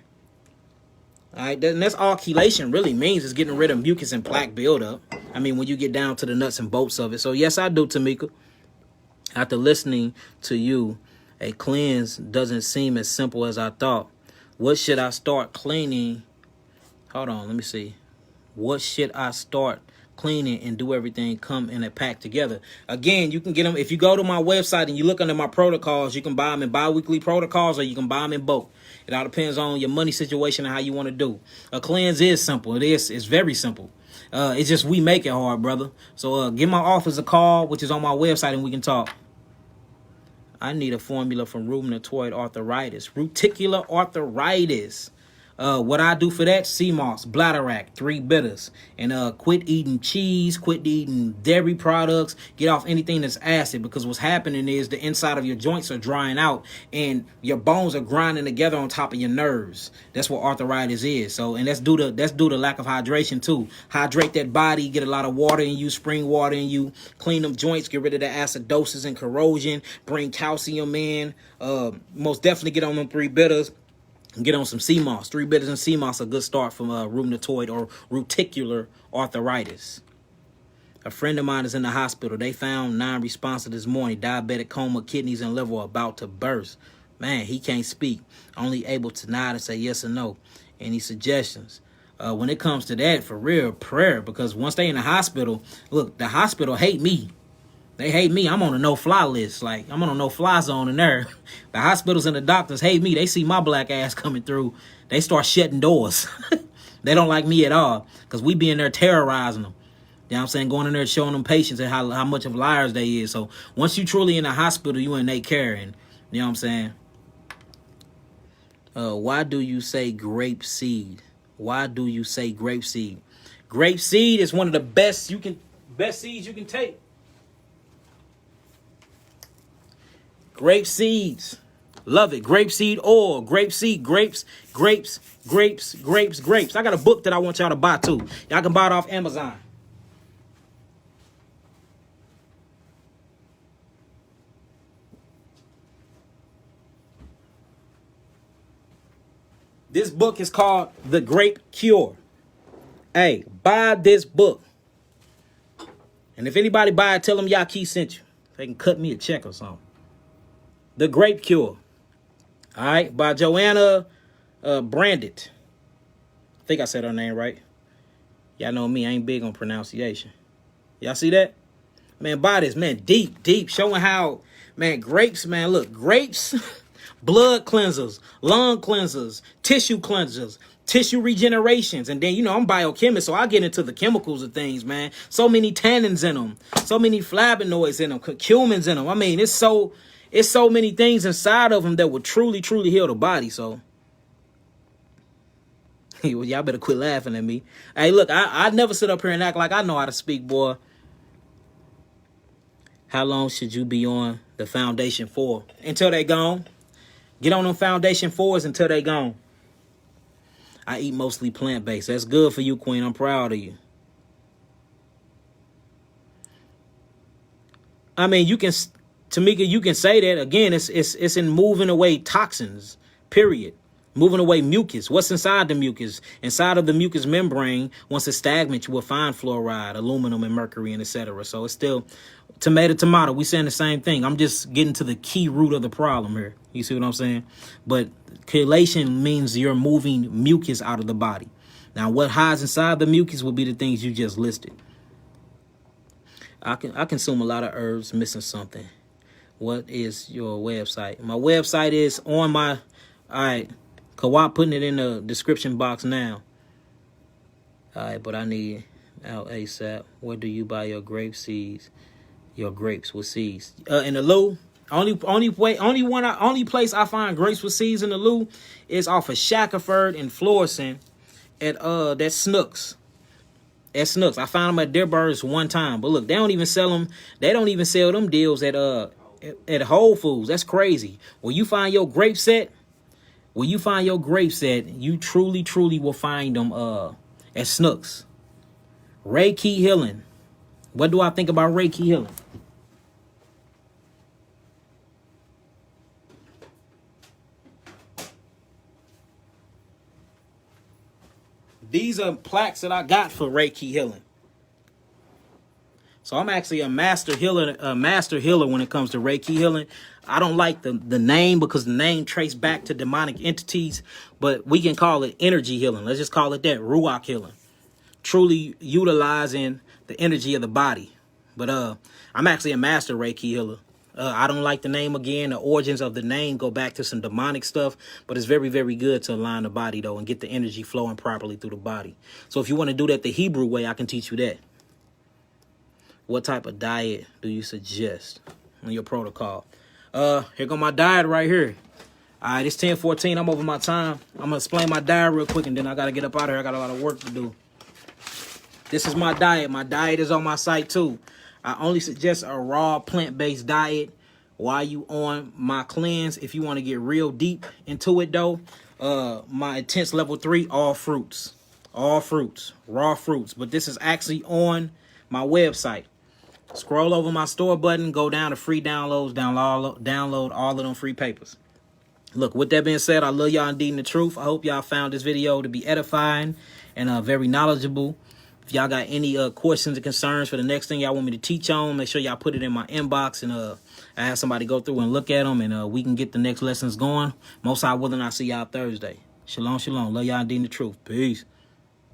All right, and that's all chelation really means, is getting rid of mucus and plaque buildup. I mean, when you get down to the nuts and bolts of it. So yes, I do, Tamika. After listening to you, a cleanse doesn't seem as simple as I thought. What should I start cleaning? Hold on, let me see. What should I start cleaning and do everything come in a pack together? Again, you can get them. If you go to my website and you look under my protocols, you can buy them in bi-weekly protocols or you can buy them in bulk. It all depends on your money situation and how you want to do. A cleanse is simple. It's very simple. It's just we make it hard, brother. So give my office a call, which is on my website, and we can talk. I need a formula for rheumatoid arthritis. Reticular arthritis. What I do for that, sea moss, bladderwrack, 3 bitters. And quit eating cheese, quit eating dairy products, get off anything that's acid, because what's happening is the inside of your joints are drying out and your bones are grinding together on top of your nerves. That's what arthritis is. So, and that's due to lack of hydration too. Hydrate that body, get a lot of water in you, spring water in you, clean them joints, get rid of the acidosis and corrosion, bring calcium in, most definitely get on them 3 bitters. Get on some sea moss. 3 bitters and sea moss, a good start from rheumatoid or reticular arthritis. A friend of mine is in the hospital. They found non-responsive this morning. Diabetic coma, kidneys and liver are about to burst. Man, he can't speak. Only able to nod and say yes or no. Any suggestions? When it comes to that, for real, prayer. Because once they in the hospital, look, the hospital hate me. They hate me. I'm on a no-fly list. Like, I'm on a no-fly zone in there. The hospitals and the doctors hate me. They see my black ass coming through. They start shutting doors. They don't like me at all because we be in there terrorizing them. You know what I'm saying? Going in there showing them patients and how much of liars they is. So once you truly in the hospital, you in their care. And you know what I'm saying? Why do you say grape seed? Why do you say grape seed? Grape seed is one of the best seeds you can take. Grape seeds. Love it. Grape seed oil. Grape seed. Grapes. I got a book that I want y'all to buy too. Y'all can buy it off Amazon. This book is called The Grape Cure. Hey, buy this book. And if anybody buy it, tell them Yaki sent you. They can cut me a check or something. The Grape Cure. All right, by Joanna Brandit. I think I said her name right. Y'all know me, I ain't big on pronunciation. Y'all see that? Man, buy this, man, deep, showing how, man, grapes, man, look, grapes, blood cleansers, lung cleansers, tissue regenerations. And then, you know, I'm biochemist, so I get into the chemicals of things, man. So many tannins in them, so many flavonoids in them, curcumins in them. I mean, it's so many things inside of them that would truly heal the body. So y'all better quit laughing at me. Hey, look, I never sit up here and act like I know how to speak, boy. How long should you be on the foundation for? Until they gone. Get on them foundation fours until they gone. I eat mostly plant-based. That's good for you, Queen. I'm proud of you. I mean, you can, Tamika, you can say that. Again, it's in moving away toxins, period. Moving away mucus. What's inside the mucus? Inside of the mucus membrane, once it's stagnant, you will find fluoride, aluminum, and mercury, and etc. So it's still tomato. We saying the same thing. I'm just getting to the key root of the problem here. You see what I'm saying? But chelation means you're moving mucus out of the body. Now, what hides inside the mucus will be the things you just listed. I consume a lot of herbs, missing something. What is your website? My website is on my, all right, Kawhi putting it in the description box now. All right, but I need out ASAP. Where do you buy your grape seeds? Your grapes with seeds? In the Lou. Only place I find grapes with seeds in the Lou is off of Shackelford and Florissant at that Snooks. At Snooks. I found them at Dearborn's one time. But look, they don't even sell them. They don't even sell them deals at Whole Foods. That's crazy. When you find your grape set, you truly will find them at Snooks. Reiki healing. What do I think about Reiki healing? These are plaques that I got for Reiki healing. So I'm actually a master healer when it comes to Reiki healing. I don't like the name because the name traced back to demonic entities, but we can call it energy healing. Let's just call it that, Ruach healing. Truly utilizing the energy of the body. But I'm actually a master Reiki healer. I don't like the name again. The origins of the name go back to some demonic stuff, but it's very, very good to align the body, though, and get the energy flowing properly through the body. So if you want to do that the Hebrew way, I can teach you that. What type of diet do you suggest on your protocol? Here go my diet right here. All right, it's 10:14. I'm over my time. I'm going to explain my diet real quick, and then I got to get up out of here. I got a lot of work to do. This is my diet. My diet is on my site, too. I only suggest a raw plant-based diet while you on my cleanse. If you want to get real deep into it, though, my intense level 3, all fruits, raw fruits. But this is actually on my website. Scroll over my store button, go down to free downloads, download all of them free papers. Look, with that being said, I love y'all indeed in the truth. I hope y'all found this video to be edifying and very knowledgeable. If y'all got any questions or concerns for the next thing y'all want me to teach on, make sure y'all put it in my inbox, and I have somebody go through and look at them, and we can get the next lessons going. Most I willing, I'll see y'all Thursday. Shalom, shalom. Love y'all indeed in the truth. Peace.